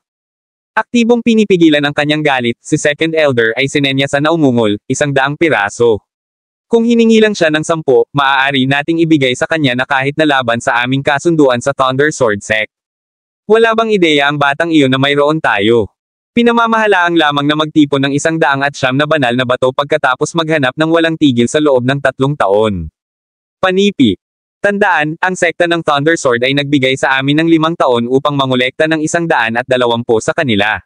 Aktibong pinipigilan ang kanyang galit, si Second Elder ay sinenyasan na umungol, 100 piraso. Kung hiningi lang siya ng 10, maaari nating ibigay sa kanya na kahit na laban sa aming kasunduan sa Thunder Sword Sect. Wala bang ideya ang batang iyon na mayroon tayo? Pinamamahalaang lamang na magtipon ng 109 na banal na bato pagkatapos maghanap ng walang tigil sa loob ng 3 taon. Panipi. Tandaan, ang sekta ng Thunder Sword ay nagbigay sa amin ng 5 taon upang mangolekta ng 120 sa kanila.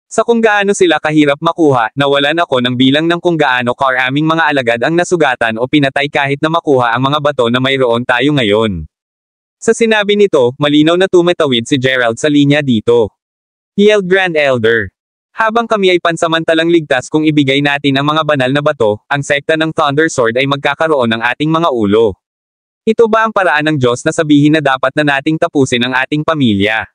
Sa kung gaano sila kahirap makuha, nawalan ako ng bilang ng kung gaano karaming mga alagad ang nasugatan o pinatay kahit na makuha ang mga bato na mayroon tayo ngayon. Sa sinabi nito, malinaw na tumatawid si Gerald sa linya dito. Yelled Grand Elder. Habang kami ay pansamantalang ligtas kung ibigay natin ang mga banal na bato, ang sekta ng Thunder Sword ay magkakaroon ng ating mga ulo. Ito ba ang paraan ng Diyos na sabihin na dapat na nating tapusin ang ating pamilya?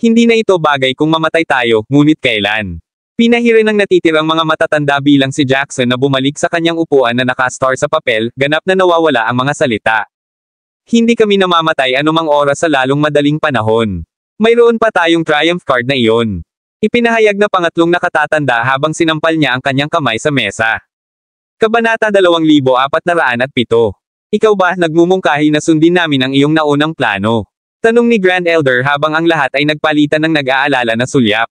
Hindi na ito bagay kung mamatay tayo, ngunit kailan? Pinahirin ng natitirang mga matatanda bilang si Jackson na bumalik sa kanyang upuan na nakastar sa papel, ganap na nawawala ang mga salita. Hindi kami namamatay anumang oras sa lalong madaling panahon. Mayroon pa tayong triumph card na iyon. Ipinahayag na pangatlong nakatatanda habang sinampal niya ang kanyang kamay sa mesa. Kabanata 2407. Ikaw ba nagmumungkahi na sundin namin ang iyong naunang plano? Tanong ni Grand Elder habang ang lahat ay nagpalitan ng nag-aalala na sulyap.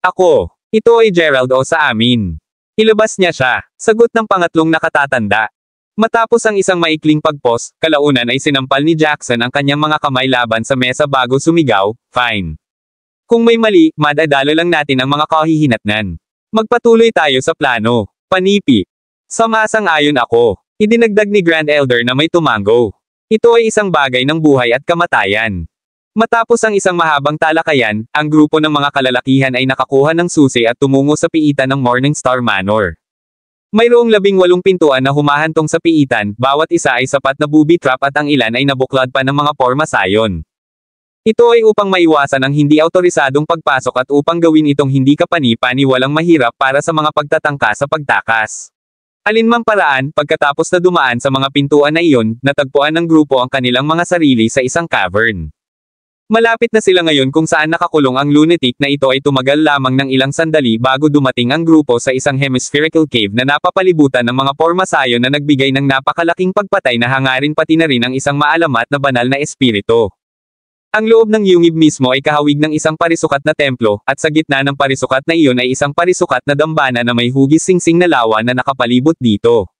Ako. Ito ay Gerald o sa amin. Ilabas niya siya. Sagot ng pangatlong nakatatanda. Matapos ang isang maikling pagpos, kalaunan ay sinampal ni Jackson ang kanyang mga kamay laban sa mesa bago sumigaw, "Fine. Kung may mali, madadalo lang natin ang mga kahihinatnan. Magpatuloy tayo sa plano." Panipi. Samasang-ayon ako. Idinagdag ni Grand Elder na may tumango. Ito ay isang bagay ng buhay at kamatayan. Matapos ang isang mahabang talakayan, ang grupo ng mga kalalakihan ay nakakuha ng susi at tumungo sa piitan ng Morningstar Manor. Mayroong 18 pintuan na humahantong sa piitan, bawat isa ay sapat na booby trap at ang ilan ay nabuklad pa ng mga porma sayon. Ito ay upang maiwasan ang hindi autorisadong pagpasok at upang gawin itong hindi kapani-paniwalang mahirap para sa mga pagtatangka sa pagtakas. Alinmang paraan, pagkatapos na dumaan sa mga pintuan na iyon, natagpuan ng grupo ang kanilang mga sarili sa isang cavern. Malapit na sila ngayon kung saan nakakulong ang lunatic na ito ay tumagal lamang ng ilang sandali bago dumating ang grupo sa isang hemispherical cave na napapalibutan ng mga pormasayo na nagbigay ng napakalaking pagpatay na hangarin pati na rin ang isang maalamat na banal na espiritu. Ang loob ng yungib mismo ay kahawig ng isang parisukat na templo, at sa gitna ng parisukat na iyon ay isang parisukat na dambana na may hugis singsing na lawa na nakapalibot dito.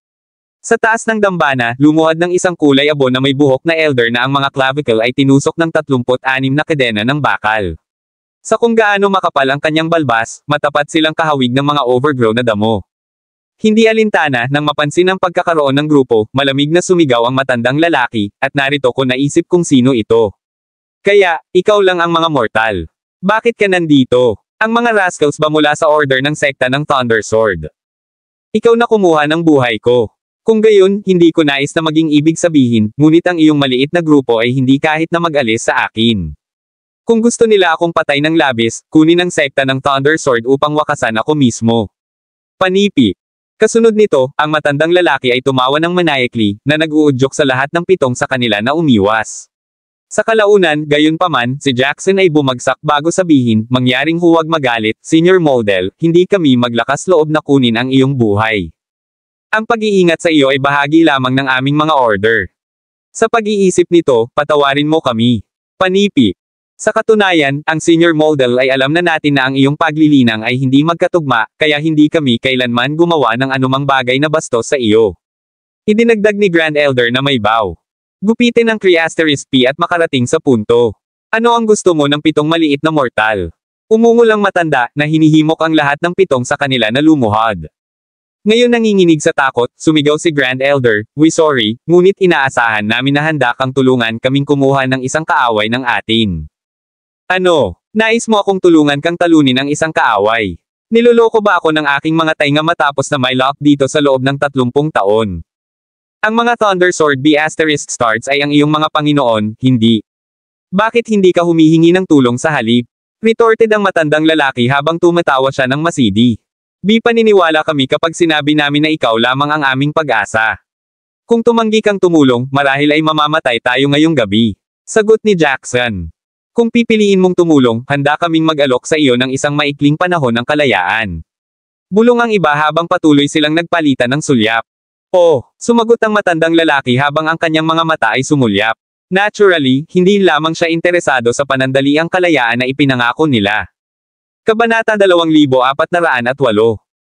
Sa taas ng dambana, lumuhad ng isang kulay abo na may buhok na elder na ang mga clavicle ay tinusok ng 36 na kadena ng bakal. Sa kung gaano makapal ang kanyang balbas, matapat silang kahawig ng mga overgrown na damo. Hindi alintana nang mapansin ang pagkakaroon ng grupo, malamig na sumigaw ang matandang lalaki, at narito ko naisip kung sino ito. Kaya, ikaw lang ang mga mortal. Bakit ka nandito? Ang mga rascals ba mula sa order ng sekta ng Thunder Sword? Ikaw na kumuha ng buhay ko. Kung gayon, hindi ko nais na maging ibig sabihin, ngunit ang iyong maliit na grupo ay hindi kahit na mag-alis sa akin. Kung gusto nila akong patay ng labis, kunin ang sekta ng Thunder Sword upang wakasan ako mismo. Panipi. Kasunod nito, ang matandang lalaki ay tumawa ng maniacally, na nag-uudyok sa lahat ng 7 sa kanila na umiwas. Sa kalaunan, gayunpaman, si Jackson ay bumagsak bago sabihin, mangyaring huwag magalit, Senior Moldel, hindi kami maglakas loob na kunin ang iyong buhay. Ang pag-iingat sa iyo ay bahagi lamang ng aming mga order. Sa pag-iisip nito, patawarin mo kami. Panipi. Sa katunayan, ang Senior Moldel ay alam na natin na ang iyong paglilinang ay hindi magkatugma, kaya hindi kami kailanman gumawa ng anumang bagay na bastos sa iyo. Idinagdag ni Grand Elder na may bow. Gupitin ang Criasteris P at makarating sa punto. Ano ang gusto mo ng 7 maliit na mortal? Umungol ang matanda, na hinihimok ang lahat ng 7 sa kanila na lumuhad. Ngayon nanginginig sa takot, sumigaw si Grand Elder, "We sorry, ngunit inaasahan namin na handa kang tulungan kaming kumuha ng isang kaaway ng atin." Ano? Nais mo akong tulungan kang talunin ang isang kaaway? Niloloko ba ako ng aking mga tainga matapos na may lock dito sa loob ng 30 taon? Ang mga Thunder Sword B** starts ay ang iyong mga Panginoon, hindi. Bakit hindi ka humihingi ng tulong sa halip? Retorted ang matandang lalaki habang tumatawa siya ng masidi. Di paniniwala kami kapag sinabi namin na ikaw lamang ang aming pag-asa. Kung tumanggi kang tumulong, marahil ay mamamatay tayo ngayong gabi. Sagot ni Jackson. Kung pipiliin mong tumulong, handa kaming mag-alok sa iyo ng isang maikling panahon ng kalayaan. Bulong ang iba habang patuloy silang nagpalitan ng sulyap. Oh, sumagot ang matandang lalaki habang ang kanyang mga mata ay sumulyap. Naturally, hindi lamang siya interesado sa panandaliang kalayaan na ipinangako nila. Kabanata 2408.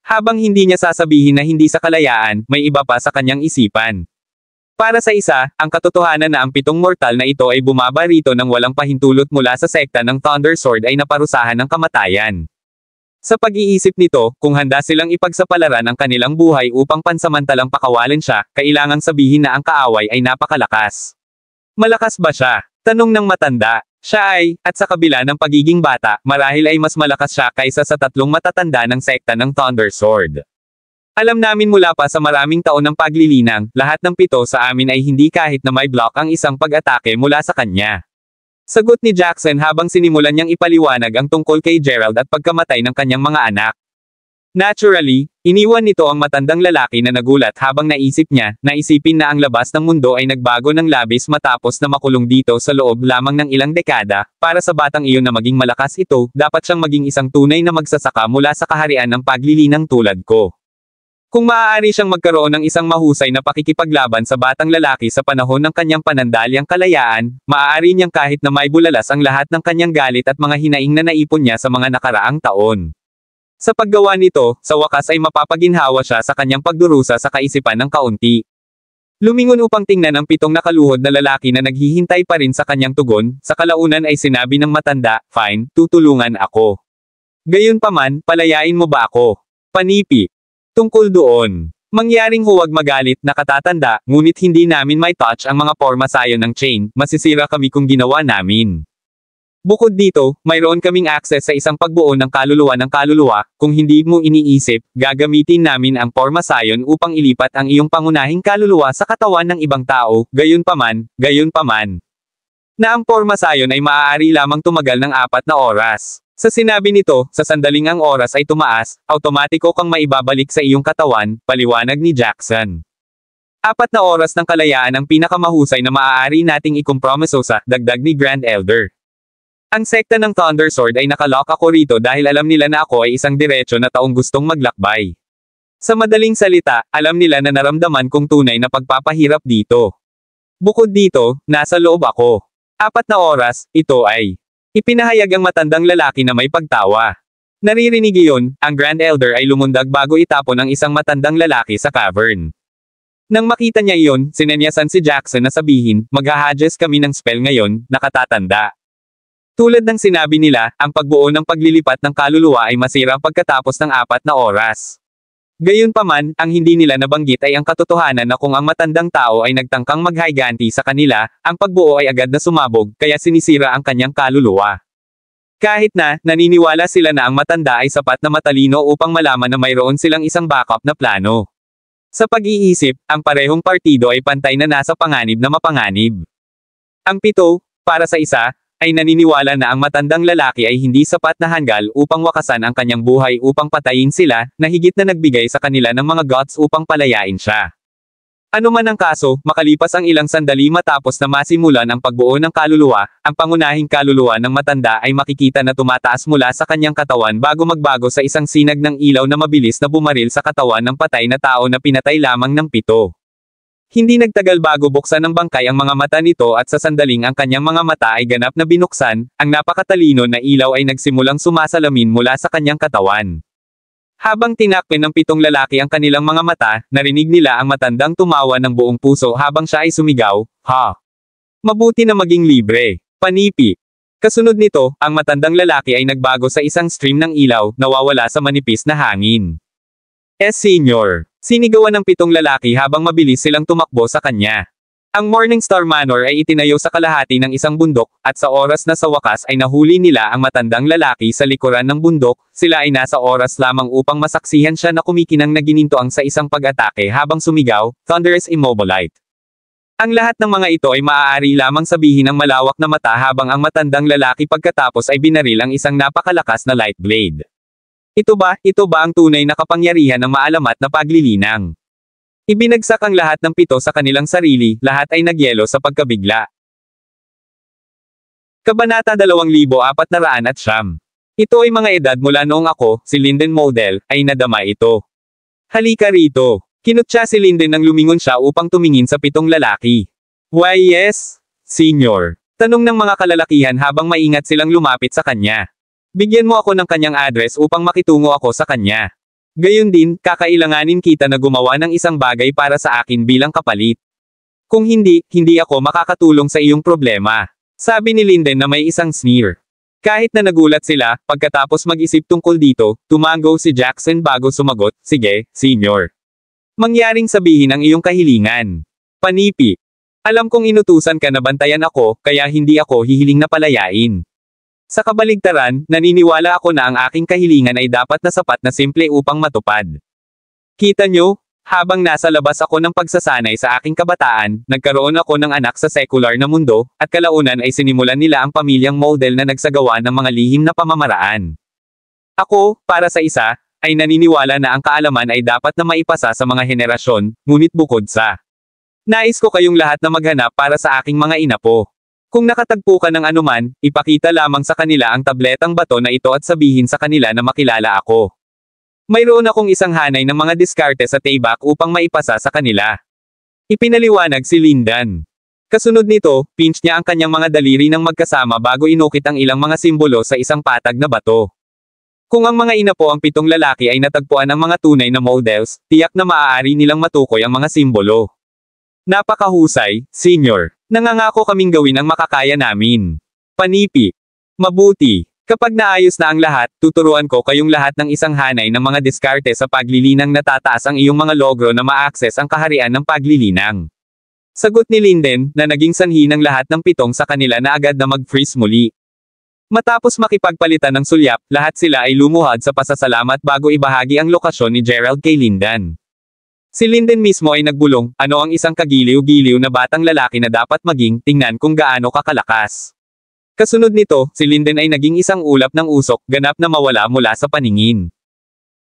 Habang hindi niya sasabihin na hindi sa kalayaan, may iba pa sa kanyang isipan. Para sa isa, ang katotohanan na ang 7 mortal na ito ay bumaba rito ng walang pahintulot mula sa sekta ng Thunder Sword ay naparusahan ng kamatayan. Sa pag-iisip nito, kung handa silang ipagsapalaran ang kanilang buhay upang pansamantalang pakawalan siya, kailangang sabihin na ang kaaway ay napakalakas. Malakas ba siya? Tanong ng matanda. Siya ay, at sa kabila ng pagiging bata, marahil ay mas malakas siya kaysa sa 3 matatanda ng sekta ng Thunder Sword. Alam namin mula pa sa maraming taon ng paglilinang, lahat ng 7 sa amin ay hindi kahit na may block ang isang pag-atake mula sa kanya. Sagot ni Jackson habang sinimulan niyang ipaliwanag ang tungkol kay Gerald at pagkamatay ng kanyang mga anak. Naturally, iniwan nito ang matandang lalaki na nagulat habang naisip niya, naisipin na ang labas ng mundo ay nagbago ng labis matapos na makulong dito sa loob lamang ng ilang dekada. Para sa batang iyon na maging malakas ito, dapat siyang maging isang tunay na magsasaka mula sa kaharian ng paglilinang tulad ko. Kung maaari siyang magkaroon ng isang mahusay na pakikipaglaban sa batang lalaki sa panahon ng kanyang panandalyang kalayaan, maaari niyang kahit na may bulalas ang lahat ng kanyang galit at mga hinaing na naipon niya sa mga nakaraang taon. Sa paggawa nito, sa wakas ay mapapaginhawa siya sa kanyang pagdurusa sa kaisipan ng kaunti. Lumingon upang tingnan ang 7 nakaluhod na lalaki na naghihintay pa rin sa kanyang tugon, sa kalaunan ay sinabi ng matanda, "Fine, tutulungan ako. Gayunpaman, palayain mo ba ako?" Panipi. Tungkol doon. Mangyaring huwag magalit, nakatatanda, ngunit hindi namin may touch ang mga pormasayo ng chain, masisira kami kung ginawa namin. Bukod dito, mayroon kaming access sa isang pagbuo ng kaluluwa, kung hindi mo iniisip, gagamitin namin ang pormasayon upang ilipat ang iyong pangunahing kaluluwa sa katawan ng ibang tao, gayunpaman, na ang pormasayon ay maaari lamang tumagal ng 4 na oras. Sa sinabi nito, sa sandaling ang oras ay tumaas, automatiko kang maibabalik sa iyong katawan, paliwanag ni Jackson. 4 na oras ng kalayaan ang pinakamahusay na maaari nating ikompromiso sa, dagdag ni Grand Elder. Ang sekta ng Thunder Sword ay nakalock ako rito dahil alam nila na ako ay isang diretso na taong gustong maglakbay. Sa madaling salita, alam nila na naramdaman kong tunay na pagpapahirap dito. Bukod dito, nasa loob ako. 4 na oras, ito ay ipinahayag ang matandang lalaki na may pagtawa. Naririnig iyon, ang Grand Elder ay lumundag bago itapon ang isang matandang lalaki sa cavern. Nang makita niya iyon, sinenyasan si Jackson na sabihin, maghahadges kami ng spell ngayon, nakatatanda. Tulad ng sinabi nila, ang pagbuo ng paglilipat ng kaluluwa ay masira pagkatapos ng 4 na oras. Gayunpaman, ang hindi nila nabanggit ay ang katotohanan na kung ang matandang tao ay nagtangkang maghiganti sa kanila, ang pagbuo ay agad na sumabog, kaya sinisira ang kanyang kaluluwa. Kahit na, naniniwala sila na ang matanda ay sapat na matalino upang malaman na mayroon silang isang backup na plano. Sa pag-iisip, ang parehong partido ay pantay na nasa panganib na mapanganib. Ang 7, para sa isa, ay naniniwala na ang matandang lalaki ay hindi sapat na hanggal upang wakasan ang kanyang buhay upang patayin sila, na higit na nagbigay sa kanila ng mga gods upang palayain siya. Ano man ang kaso, makalipas ang ilang sandali matapos na masimulan ang pagbuo ng kaluluwa, ang pangunahing kaluluwa ng matanda ay makikita na tumataas mula sa kanyang katawan bago magbago sa isang sinag ng ilaw na mabilis na bumaril sa katawan ng patay na tao na pinatay lamang ng 7. Hindi nagtagal bago buksan ng bangkay ang mga mata nito at sa sandaling ang kanyang mga mata ay ganap na binuksan, ang napakatalino na ilaw ay nagsimulang sumasalamin mula sa kanyang katawan. Habang tinakpin ng 7 lalaki ang kanilang mga mata, narinig nila ang matandang tumawa ng buong puso habang siya ay sumigaw, ha! Mabuti na maging libre. Panipi. Kasunod nito, ang matandang lalaki ay nagbago sa isang stream ng ilaw, nawawala sa manipis na hangin. Senyor. Sinigawan ng 7 lalaki habang mabilis silang tumakbo sa kanya. Ang Morningstar Manor ay itinayo sa kalahati ng isang bundok, at sa oras na sa wakas ay nahuli nila ang matandang lalaki sa likuran ng bundok, sila ay nasa oras lamang upang masaksihan siya na kumikinang na ginintoang sa isang pag-atake habang sumigaw, Thunderous Immobilite. Ang lahat ng mga ito ay maaari lamang sabihin ng malawak na mata habang ang matandang lalaki pagkatapos ay binaril ang isang napakalakas na light blade. Ito ba ang tunay na kapangyarihan ng maalamat na paglilinang? Ibinagsak ang lahat ng 7 sa kanilang sarili, lahat ay nagyelo sa pagkabigla. Kabanata 2409. Ito ay mga edad mula noong ako, si Linden Model, ay nadama ito. Halika rito. Kinutya si Linden nang lumingon siya upang tumingin sa 7 lalaki. Why yes, Senyor. Tanong ng mga kalalakihan habang maingat silang lumapit sa kanya. Bigyan mo ako ng kanyang address upang makitungo ako sa kanya. Gayon din, kakailanganin kita na gumawa ng isang bagay para sa akin bilang kapalit. Kung hindi ako makakatulong sa iyong problema. Sabi ni Linden na may isang sneer. Kahit na nagulat sila, pagkatapos mag-isip tungkol dito, tumango si Jackson bago sumagot, sige, Senyor. Mangyaring sabihin ang iyong kahilingan. Panipi. Alam kong inutusan ka na bantayan ako, kaya hindi ako hihiling na palayain. Sa kabaligtaran, naniniwala ako na ang aking kahilingan ay dapat na sapat na simple upang matupad. Kita nyo, habang nasa labas ako ng pagsasanay sa aking kabataan, nagkaroon ako ng anak sa sekular na mundo, at kalaunan ay sinimulan nila ang pamilyang Model na nagsagawa ng mga lihim na pamamaraan. Ako, para sa isa, ay naniniwala na ang kaalaman ay dapat na maipasa sa mga henerasyon, ngunit bukod sa nais ko kayong lahat na maghanap para sa aking mga inapo. Kung nakatagpo ka ng anuman, ipakita lamang sa kanila ang tabletang bato na ito at sabihin sa kanila na makilala ako. Mayroon akong isang hanay ng mga diskarte sa tayback upang maipasa sa kanila. Ipinaliwanag si Lindan. Kasunod nito, pinch niya ang kanyang mga daliri ng magkasama bago inukit ang ilang mga simbolo sa isang patag na bato. Kung ang mga inapo ang 7 lalaki ay natagpuan ang mga tunay na models, tiyak na maaari nilang matukoy ang mga simbolo. Napakahusay, Senyor. Nangangako kaming gawin ang makakaya namin. Panipi. Mabuti. Kapag naayos na ang lahat, tuturuan ko kayong lahat ng isang hanay ng mga diskarte sa paglilinang natataas ang iyong mga logro na ma-access ang kaharian ng paglilinang. Sagot ni Linden, na naging sanhi ng lahat ng 7 sa kanila na agad na mag-freeze muli. Matapos makipagpalitan ng sulyap, lahat sila ay lumuhad sa pasasalamat bago ibahagi ang lokasyon ni Gerald kay Lindan. Si Linden mismo ay nagbulong, ano ang isang kagiliw-giliw na batang lalaki na dapat maging, tingnan kung gaano kakalakas. Kasunod nito, si Linden ay naging isang ulap ng usok, ganap na mawala mula sa paningin.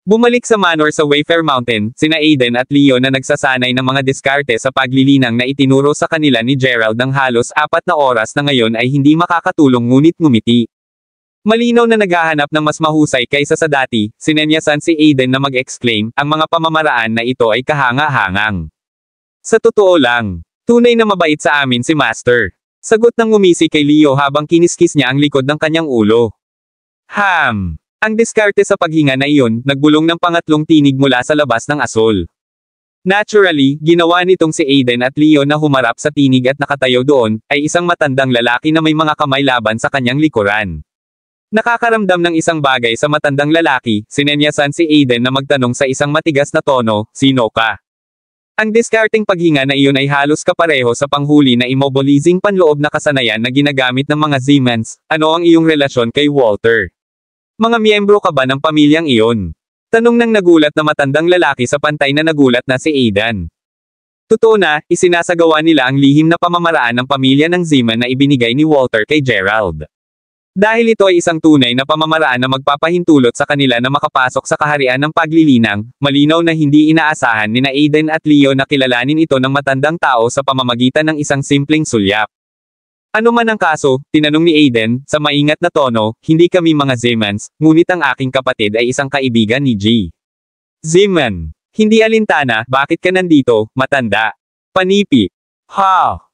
Bumalik sa manor sa Wayfair Mountain, sina Aiden at Leo na nagsasanay ng mga diskarte sa paglilinang na itinuro sa kanila ni Gerald ng halos 4 na oras na ngayon ay hindi makakatulong ngunit ngumiti. Malinaw na naghahanap ng mas mahusay kaysa sa dati, sinenyasan si Aiden na mag-exclaim, ang mga pamamaraan na ito ay kahanga-hangang. Sa totoo lang, tunay na mabait sa amin si Master. Sagot ng ngumisi kay Leo habang kiniskis niya ang likod ng kanyang ulo. Ang diskarte sa paghinga na iyon, nagbulong ng pangatlong tinig mula sa labas ng asol. Naturally, ginawa nitong si Aiden at Leo na humarap sa tinig at nakatayo doon, ay isang matandang lalaki na may mga kamay laban sa kanyang likuran. Nakakaramdam ng isang bagay sa matandang lalaki, sinenyasan si Aiden na magtanong sa isang matigas na tono, sino ka? Ang diskarteng paghinga na iyon ay halos kapareho sa panghuli na immobilizing panloob na kasanayan na ginagamit ng mga Siemens. Ano ang iyong relasyon kay Walter? Mga miyembro ka ba ng pamilyang iyon? Tanong ng nagulat na matandang lalaki sa pantay na nagulat na si Aidan. Totoo na, isinasagawa nila ang lihim na pamamaraan ng pamilya ng Zeman na ibinigay ni Walter kay Gerald. Dahil ito ay isang tunay na pamamaraan na magpapahintulot sa kanila na makapasok sa kaharian ng paglilinang, malinaw na hindi inaasahan ni na Aiden at Leo na kilalanin ito ng matandang tao sa pamamagitan ng isang simpleng sulyap. Ano man ang kaso, tinanong ni Aiden, sa maingat na tono, hindi kami mga Zemans, ngunit ang aking kapatid ay isang kaibigan ni G. Zeman. Hindi alintana, bakit ka nandito, matanda? Panipi.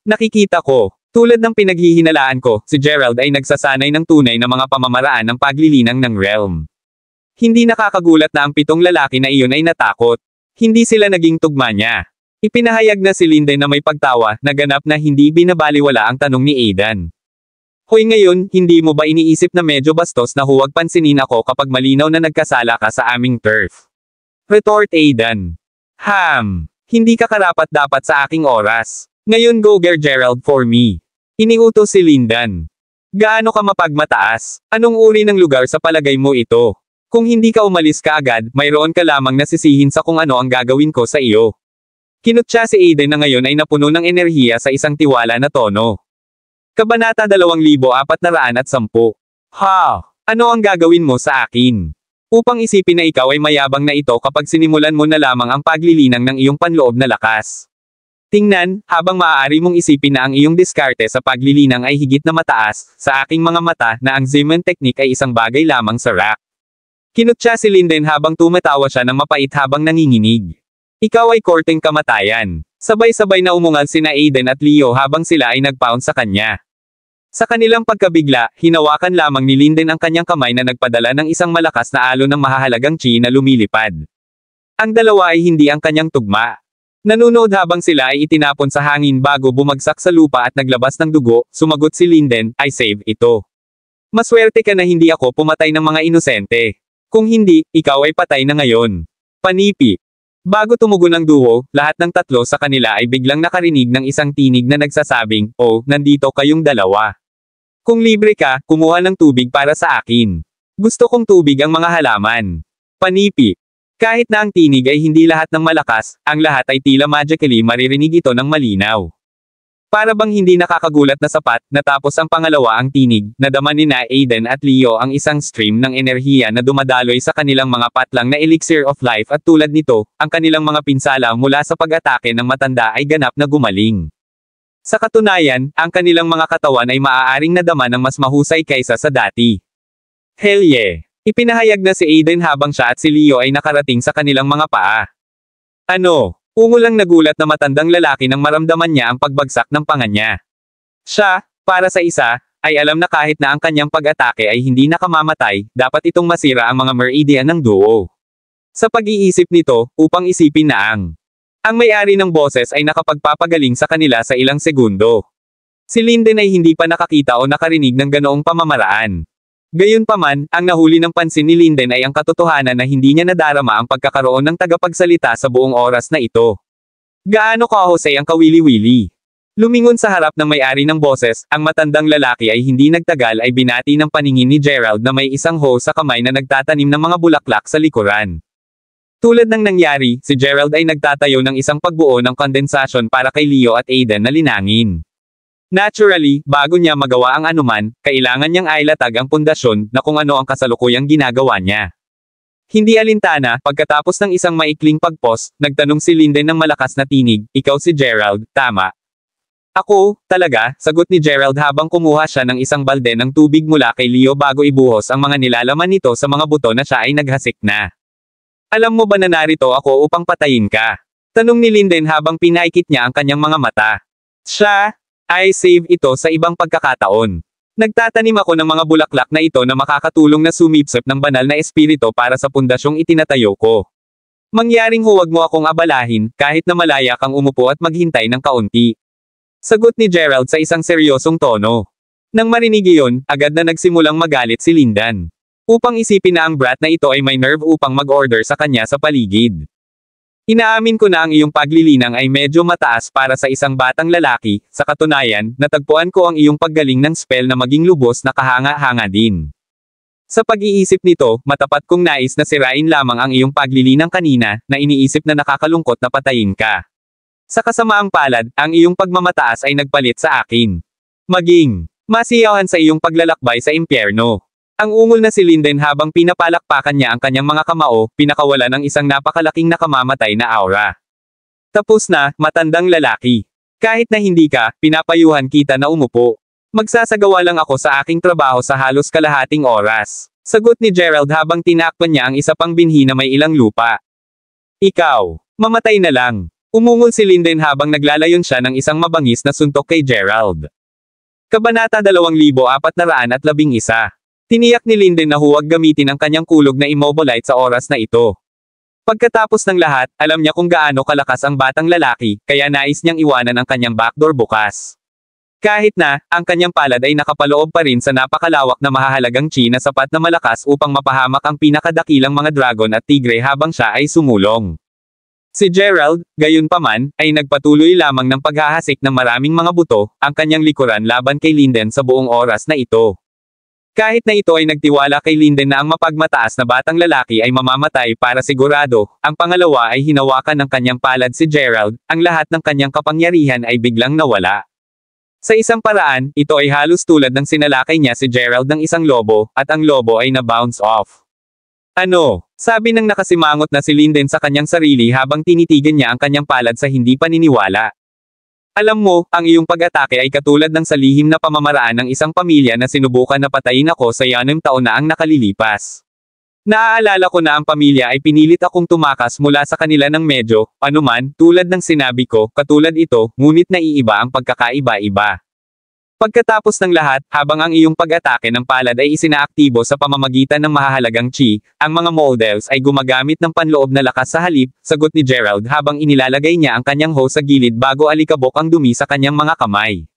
Nakikita ko. Tulad ng pinaghihinalaan ko, si Gerald ay nagsasanay ng tunay na mga pamamaraan ng paglilinang ng realm. Hindi nakakagulat na ang 7 lalaki na iyon ay natakot. Hindi sila naging tugma niya. Ipinahayag na si Linden na may pagtawa, naganap na hindi binabaliwala ang tanong ni Aidan. Hoy ngayon, hindi mo ba iniisip na medyo bastos na huwag pansinin ako kapag malinaw na nagkasala ka sa aming turf? Retort Aidan. Hindi ka karapat-dapat sa aking oras. Ngayon go get Gerald for me. Iniutos si Lindan. Gaano ka mapagmataas? Anong uri ng lugar sa palagay mo ito? Kung hindi ka umalis ka agad, mayroon ka lamang nasisihin sa kung ano ang gagawin ko sa iyo. Kinutya si Aiden na ngayon ay napuno ng enerhiya sa isang tiwala na tono. Kabanata 2410. Ano ang gagawin mo sa akin? Upang isipin na ikaw ay mayabang na ito kapag sinimulan mo na lamang ang paglilinang ng iyong panloob na lakas. Tingnan, habang maaari mong isipin na ang iyong diskarte sa paglilinang ay higit na mataas, sa aking mga mata na ang Zeman technique ay isang bagay lamang sa rack. Kinutya si Linden habang tumatawa siya ng mapait habang nanginginig. Ikaw ay korteng kamatayan. Sabay-sabay na umungal sina Aiden at Leo habang sila ay nagpound sa kanya. Sa kanilang pagkabigla, hinawakan lamang ni Linden ang kanyang kamay na nagpadala ng isang malakas na alon ng mahahalagang chi na lumilipad. Ang dalawa ay hindi ang kanyang tugma. Nanunood habang sila ay itinapon sa hangin bago bumagsak sa lupa at naglabas ng dugo, sumagot si Linden, I save ito. Maswerte ka na hindi ako pumatay ng mga inosente. Kung hindi, ikaw ay patay na ngayon. Panipi. Bago tumugon ang duo, lahat ng tatlo sa kanila ay biglang nakarinig ng isang tinig na nagsasabing, oh, nandito kayong dalawa. Kung libre ka, kumuha ng tubig para sa akin. Gusto kong tubig ang mga halaman. Panipi. Kahit na ang tinig ay hindi lahat ng malakas, ang lahat ay tila magically maririnig ito ng malinaw. Para bang hindi nakakagulat na sapat, natapos ang pangalawa ang tinig, nadama ni na Aiden at Leo ang isang stream ng enerhiya na dumadaloy sa kanilang mga patlang na elixir of life at tulad nito, ang kanilang mga pinsala mula sa pag-atake ng matanda ay ganap na gumaling. Sa katunayan, ang kanilang mga katawan ay maaaring nadama ng mas mahusay kaysa sa dati. Hell yeah! Ipinahayag na si Aiden habang siya at si Leo ay nakarating sa kanilang mga paa. Ano? Ungulang nagulat na matandang lalaki nang maramdaman niya ang pagbagsak ng panga niya. Siya, para sa isa, ay alam na kahit na ang kanyang pag-atake ay hindi nakamamatay, dapat itong masira ang mga meridian ng duo. Sa pag-iisip nito, upang isipin na ang may-ari ng boses ay nakapagpapagaling sa kanila sa ilang segundo. Si Linden ay hindi pa nakakita o nakarinig ng ganoong pamamaraan. Gayunpaman, ang nahuli ng pansin ni Linden ay ang katotohanan na hindi niya nadarama ang pagkakaroon ng tagapagsalita sa buong oras na ito. Gaano ka-Jose ang kawili-wili? Lumingon sa harap ng may-ari ng boses, ang matandang lalaki ay hindi nagtagal ay binati ng paningin ni Gerald na may isang hoe sa kamay na nagtatanim ng mga bulaklak sa likuran. Tulad ng nangyari, si Gerald ay nagtatayo ng isang pagbuo ng kondensasyon para kay Leo at Aiden na linangin. Naturally, bago niya magawa ang anuman, kailangan niyang ailatag ang pundasyon na kung ano ang kasalukuyang ginagawa niya. Hindi alintana, pagkatapos ng isang maikling pagpos, nagtanong si Linden ng malakas na tinig, ikaw si Gerald, tama? Ako, talaga, sagot ni Gerald habang kumuha siya ng isang balde ng tubig mula kay Leo bago ibuhos ang mga nilalaman nito sa mga buto na siya ay naghasik na. Alam mo ba na narito ako upang patayin ka? Tanong ni Linden habang pinaikit niya ang kanyang mga mata. Siya, ay save ito sa ibang pagkakataon. Nagtatanim ako ng mga bulaklak na ito na makakatulong na sumipsip ng banal na espiritu para sa pundasyong itinatayo ko. Mangyaring huwag mo akong abalahin, kahit na malaya kang umupo at maghintay ng kaunti. Sagot ni Gerald sa isang seryosong tono. Nang marinig iyon, agad na nagsimulang magalit si Lindan. Upang isipin na ang brat na ito ay may nerve upang mag-order sa kanya sa paligid. Inaamin ko na ang iyong paglilinang ay medyo mataas para sa isang batang lalaki, sa katunayan, natagpuan ko ang iyong paggaling ng spell na maging lubos na kahanga-hanga din. Sa pag-iisip nito, matapat kong nais na sirain lamang ang iyong paglilinang kanina, na iniisip na nakakalungkot na patayin ka. Sa kasamaang palad, ang iyong pagmamataas ay nagpalit sa akin. Maging masiyawan sa iyong paglalakbay sa impyerno. Ang ungol na si Linden habang pinapalakpakan niya ang kanyang mga kamao, pinakawala ng isang napakalaking nakamamatay na aura. Tapos na, matandang lalaki. Kahit na hindi ka, pinapayuhan kita na umupo. Magsasagawa lang ako sa aking trabaho sa halos kalahating oras. Sagot ni Gerald habang tinakpan niya ang isa pang binhi na may ilang lupa. Ikaw, mamatay na lang. Umungol si Linden habang naglalayon siya ng isang mabangis na suntok kay Gerald. Kabanata 2411. Tiniyak ni Linden na huwag gamitin ang kanyang kulog na immobilite sa oras na ito. Pagkatapos ng lahat, alam niya kung gaano kalakas ang batang lalaki, kaya nais niyang iwanan ang kanyang backdoor bukas. Kahit na, ang kanyang palad ay nakapaloob pa rin sa napakalawak na mahahalagang chi na sapat na malakas upang mapahamak ang pinakadakilang mga dragon at tigre habang siya ay sumulong. Si Gerald, gayunpaman, ay nagpatuloy lamang ng paghahasik ng maraming mga buto, ang kanyang likuran laban kay Linden sa buong oras na ito. Kahit na ito ay nagtiwala kay Linden na ang mapagmataas na batang lalaki ay mamamatay para sigurado, ang pangalawa ay hinawakan ng kanyang palad si Gerald, ang lahat ng kanyang kapangyarihan ay biglang nawala. Sa isang paraan, ito ay halos tulad ng sinalakay niya si Gerald ng isang lobo, at ang lobo ay na-bounce off. Ano? Sabi ng nakasimangot na si Linden sa kanyang sarili habang tinitigan niya ang kanyang palad sa hindi paniniwala. Alam mo, ang iyong pag-atake ay katulad ng salihim na pamamaraan ng isang pamilya na sinubukan na patayin ako sa 6 taon na ang nakalilipas. Naaalala ko na ang pamilya ay pinilit akong tumakas mula sa kanila ng medyo, anuman, tulad ng sinabi ko, katulad ito, ngunit naiiba ang pagkakaiba-iba. Pagkatapos ng lahat, habang ang iyong pag-atake ng palad ay isinaaktibo sa pamamagitan ng mahahalagang chi, ang mga models ay gumagamit ng panloob na lakas sa halip, sagot ni Gerald habang inilalagay niya ang kanyang hose sa gilid bago alikabok ang dumi sa kanyang mga kamay.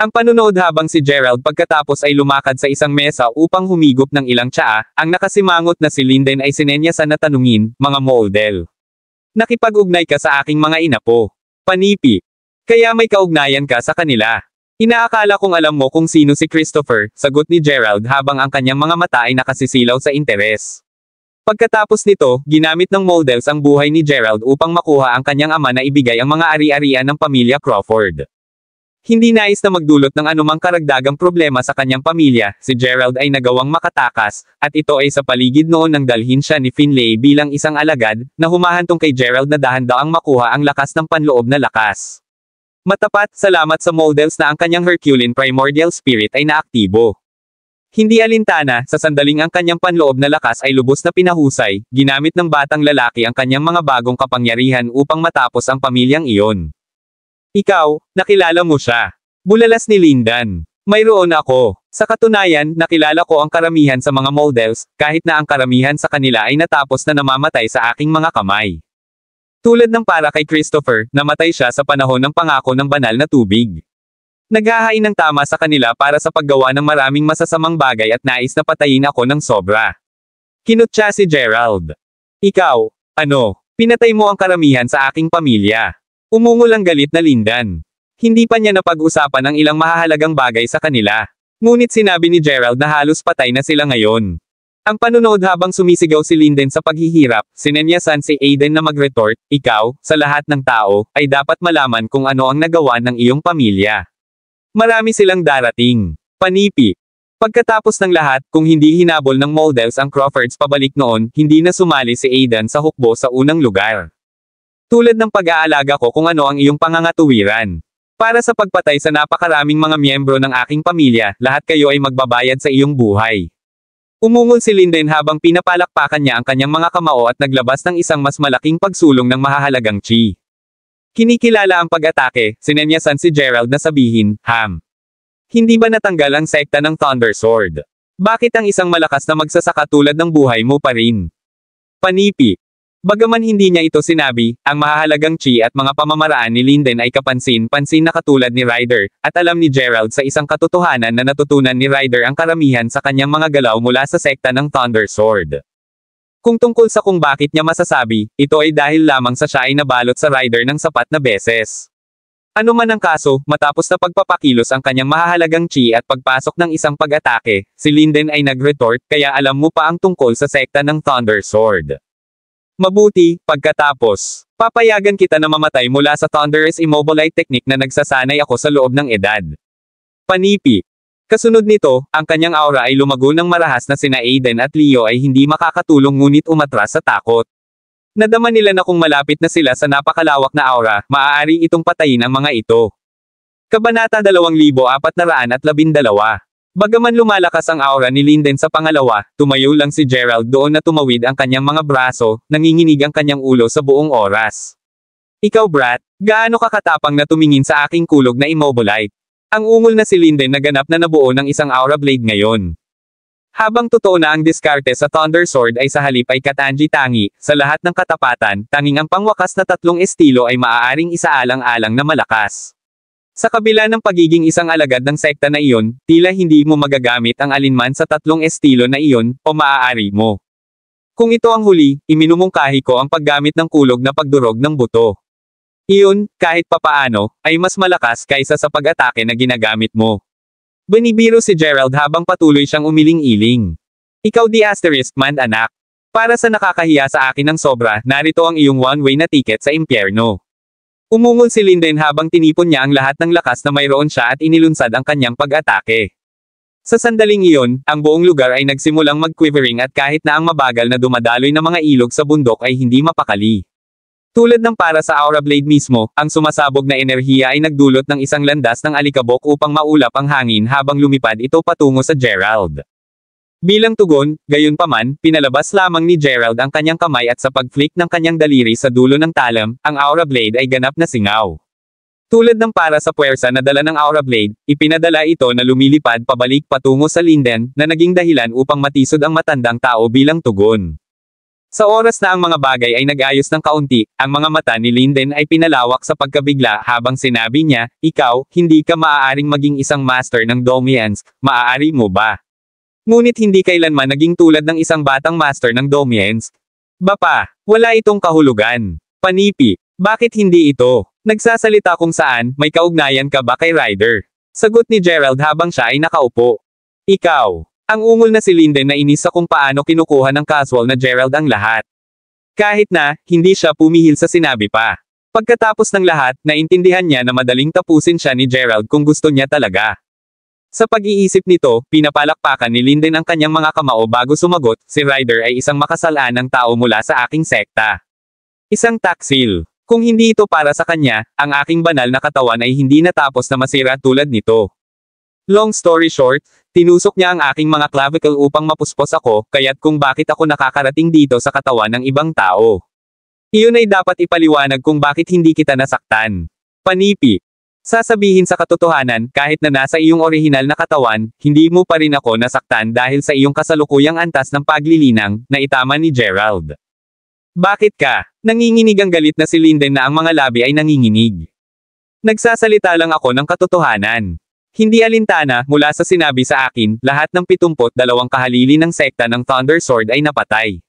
Ang panunood habang si Gerald pagkatapos ay lumakad sa isang mesa upang humigop ng ilang tsaa, ang nakasimangot na si Linden ay sinenyasan na tanungin, mga model. Nakipag-ugnay ka sa aking mga inapo. Panipi. Kaya may kaugnayan ka sa kanila. Inaakala kong alam mo kung sino si Christopher, sagot ni Gerald habang ang kanyang mga mata ay nakasisilaw sa interes. Pagkatapos nito, ginamit ng models ang buhay ni Gerald upang makuha ang kanyang ama na ibigay ang mga ari-arian ng pamilya Crawford. Hindi nais na magdulot ng anumang karagdagang problema sa kanyang pamilya, si Gerald ay nagawang makatakas, at ito ay sa paligid noon nang dalhin siya ni Finlay bilang isang alagad, na humahantong kay Gerald na dahan-daang makuha ang lakas ng panloob na lakas. Matapat, salamat sa models na ang kanyang Herculean Primordial Spirit ay naaktibo. Hindi alintana, sa sandaling ang kanyang panloob na lakas ay lubos na pinahusay, ginamit ng batang lalaki ang kanyang mga bagong kapangyarihan upang matapos ang pamilyang iyon. Ikaw, nakilala mo siya. Bulalas ni Lindan. Mayroon ako. Sa katunayan, nakilala ko ang karamihan sa mga models, kahit na ang karamihan sa kanila ay natapos na namamatay sa aking mga kamay. Tulad ng para kay Christopher, namatay siya sa panahon ng pangako ng banal na tubig. Naghahain ng tama sa kanila para sa paggawa ng maraming masasamang bagay at nais na patayin ako ng sobra. Kinutya si Gerald. Ikaw, ano, pinatay mo ang karamihan sa aking pamilya. Umungol ang galit na Lindan. Hindi pa niya napag-usapan ang ilang mahahalagang bagay sa kanila. Ngunit sinabi ni Gerald na halos patay na sila ngayon. Ang panunood habang sumisigaw si Linden sa paghihirap, sinenyasan si Aiden na mag-retort, ikaw, sa lahat ng tao, ay dapat malaman kung ano ang nagawa ng iyong pamilya. Marami silang darating. Panipi. Pagkatapos ng lahat, kung hindi hinabol ng models ang Crawfords pabalik noon, hindi na sumali si Aiden sa hukbo sa unang lugar. Tulad ng pag-aalaga ko kung ano ang iyong pangangatuwiran. Para sa pagpatay sa napakaraming mga miyembro ng aking pamilya, lahat kayo ay magbabayad sa iyong buhay. Umungol si Linden habang pinapalakpakan niya ang kanyang mga kamao at naglabas ng isang mas malaking pagsulong ng mahahalagang chi. Kinikilala ang pag-atake, sinenyasan si Gerald na sabihin, Ham. Hindi ba natanggal ang sekta ng Thunder Sword? Bakit ang isang malakas na magsasaka tulad ng buhay mo pa rin? Panipi. Bagaman hindi niya ito sinabi, ang mahahalagang chi at mga pamamaraan ni Linden ay kapansin-pansin na katulad ni Ryder, at alam ni Gerald sa isang katotohanan na natutunan ni Ryder ang karamihan sa kanyang mga galaw mula sa sekta ng Thunder Sword. Kung tungkol sa kung bakit niya masasabi, ito ay dahil lamang sa siya ay nabalot sa Ryder ng sapat na beses. Ano man ang kaso, matapos na pagpapakilos ang kanyang mahahalagang chi at pagpasok ng isang pag-atake, si Linden ay nag-retort, kaya alam mo pa ang tungkol sa sekta ng Thunder Sword. Mabuti, pagkatapos, papayagan kita na mamatay mula sa Thunderous Immobilite technique na nagsasanay ako sa loob ng edad. Panipi. Kasunod nito, ang kanyang aura ay lumago ng marahas na sina Aiden at Leo ay hindi makakatulong ngunit umatras sa takot. Nadama nila na kung malapit na sila sa napakalawak na aura, maaari itong patayin ang mga ito. Kabanata 2412. Bagaman lumalakas ang aura ni Linden sa pangalawa, tumayo lang si Gerald doon na tumawid ang kanyang mga braso, nanginginig ang kanyang ulo sa buong oras. Ikaw brat, gaano ka katapang na tumingin sa aking kulog na Immobilite? Ang ungol na si Linden naganap na nabuo ng isang aura blade ngayon. Habang totoo na ang diskarte sa Thunder Sword ay sa halip ay katangi-tangi, sa lahat ng katapatan, tanging ang pangwakas na tatlong estilo ay maaaring isaalang-alang na malakas. Sa kabila ng pagiging isang alagad ng sekta na iyon, tila hindi mo magagamit ang alinman sa tatlong estilo na iyon, o maaari mo. Kung ito ang huli, iminumungkahi ko ang paggamit ng kulog na pagdurog ng buto. Iyon, kahit papaano, ay mas malakas kaysa sa pag-atake na ginagamit mo. Binibiro si Gerald habang patuloy siyang umiling-iling. Ikaw di asterisk man anak. Para sa nakakahiya sa akin ng sobra, narito ang iyong one-way na ticket sa impyerno. Umungol si Linden habang tinipon niya ang lahat ng lakas na mayroon siya at inilunsad ang kanyang pag-atake. Sa sandaling iyon, ang buong lugar ay nagsimulang mag-quivering at kahit na ang mabagal na dumadaloy na mga ilog sa bundok ay hindi mapakali. Tulad ng para sa Aura Blade mismo, ang sumasabog na enerhiya ay nagdulot ng isang landas ng alikabok upang maulap ang hangin habang lumipad ito patungo sa Gerald. Bilang tugon, gayunpaman, pinalabas lamang ni Gerald ang kanyang kamay at sa pag-flick ng kanyang daliri sa dulo ng talam, ang Aura Blade ay ganap na singaw. Tulad ng para sa puwersa na dala ng Aura Blade, ipinadala ito na lumilipad pabalik patungo sa Linden, na naging dahilan upang matisod ang matandang tao bilang tugon. Sa oras na ang mga bagay ay nag-ayos ng kaunti, ang mga mata ni Linden ay pinalawak sa pagkabigla habang sinabi niya, ikaw, hindi ka maaaring maging isang master ng Domians, maaari mo ba? Ngunit hindi kailanman naging tulad ng isang batang master ng Domians. Bapa, wala itong kahulugan. Panipi, bakit hindi ito? Nagsasalita kung saan, may kaugnayan ka ba kay Ryder? Sagot ni Gerald habang siya ay nakaupo. Ikaw. Ang ungol na si Linden na inis sa kung paano kinukuha ng casual na Gerald ang lahat. Kahit na, hindi siya pumihil sa sinabi pa. Pagkatapos ng lahat, naintindihan niya na madaling tapusin siya ni Gerald kung gusto niya talaga. Sa pag-iisip nito, pinapalakpakan ni Linden ang kanyang mga kamao bago sumagot, si Ryder ay isang makasalanang tao mula sa aking sekta. Isang taksil. Kung hindi ito para sa kanya, ang aking banal na katawan ay hindi natapos na masira tulad nito. Long story short, tinusok niya ang aking mga clavicle upang mapuspos ako, kaya't kung bakit ako nakakarating dito sa katawan ng ibang tao. Iyon ay dapat ipaliwanag kung bakit hindi kita nasaktan. Panipi. Sasabihin sa katotohanan, kahit na nasa iyong orihinal na katawan, hindi mo pa rin ako nasaktan dahil sa iyong kasalukuyang antas ng paglilinang, na itama ni Gerald. Bakit ka? Nanginginig ang galit na si Linden na ang mga labi ay nanginginig. Nagsasalita lang ako ng katotohanan. Hindi alintana, mula sa sinabi sa akin, lahat ng 72 kahalili ng sekta ng Thunder Sword ay napatay.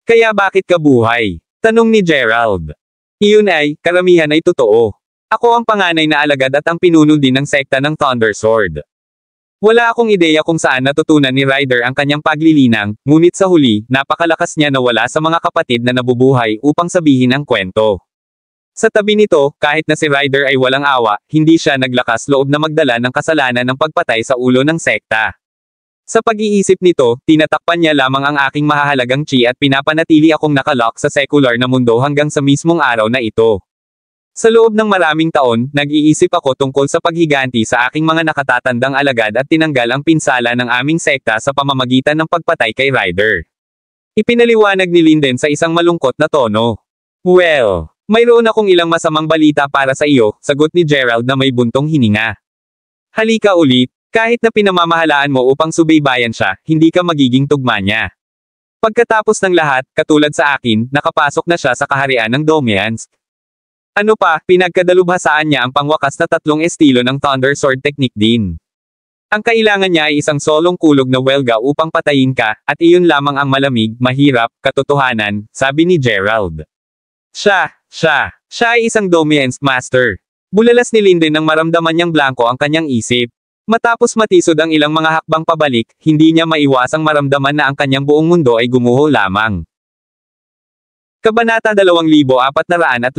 Kaya bakit ka buhay? Tanong ni Gerald. Iyon ay, karamihan ay totoo. Ako ang panganay na alagad at ang pinuno din ng sekta ng Thunder Sword. Wala akong ideya kung saan natutunan ni Ryder ang kanyang paglilinang, ngunit sa huli, napakalakas niya na wala sa mga kapatid na nabubuhay upang sabihin ang kwento. Sa tabi nito, kahit na si Ryder ay walang awa, hindi siya naglakas loob na magdala ng kasalanan ng pagpatay sa ulo ng sekta. Sa pag-iisip nito, tinatakpan niya lamang ang aking mahahalagang chi at pinapanatili akong nakalock sa secular na mundo hanggang sa mismong araw na ito. Sa loob ng maraming taon, nag-iisip ako tungkol sa paghiganti sa aking mga nakatatandang alagad at tinanggal ang pinsala ng aming sekta sa pamamagitan ng pagpatay kay Ryder. Ipinaliwanag ni Linden sa isang malungkot na tono. Well, mayroon akong ilang masamang balita para sa iyo, sagot ni Gerald na may buntong hininga. Halika ulit, kahit na pinamamahalaan mo upang subaybayan siya, hindi ka magiging tugma niya. Pagkatapos ng lahat, katulad sa akin, nakapasok na siya sa kaharian ng Domians. Ano pa, pinagkadalubhasaan niya ang pangwakas na tatlong estilo ng Thunder Sword Technique din. Ang kailangan niya ay isang solong kulog na welga upang patayin ka, at iyon lamang ang malamig, mahirap, katotohanan, sabi ni Gerald. Siya ay isang Domians Master. Bulalas ni Linden nang maramdaman niyang blanko ang kanyang isip. Matapos matisod ang ilang mga hakbang pabalik, hindi niya maiwasang maramdaman na ang kanyang buong mundo ay gumuho lamang. Kabanata 2413.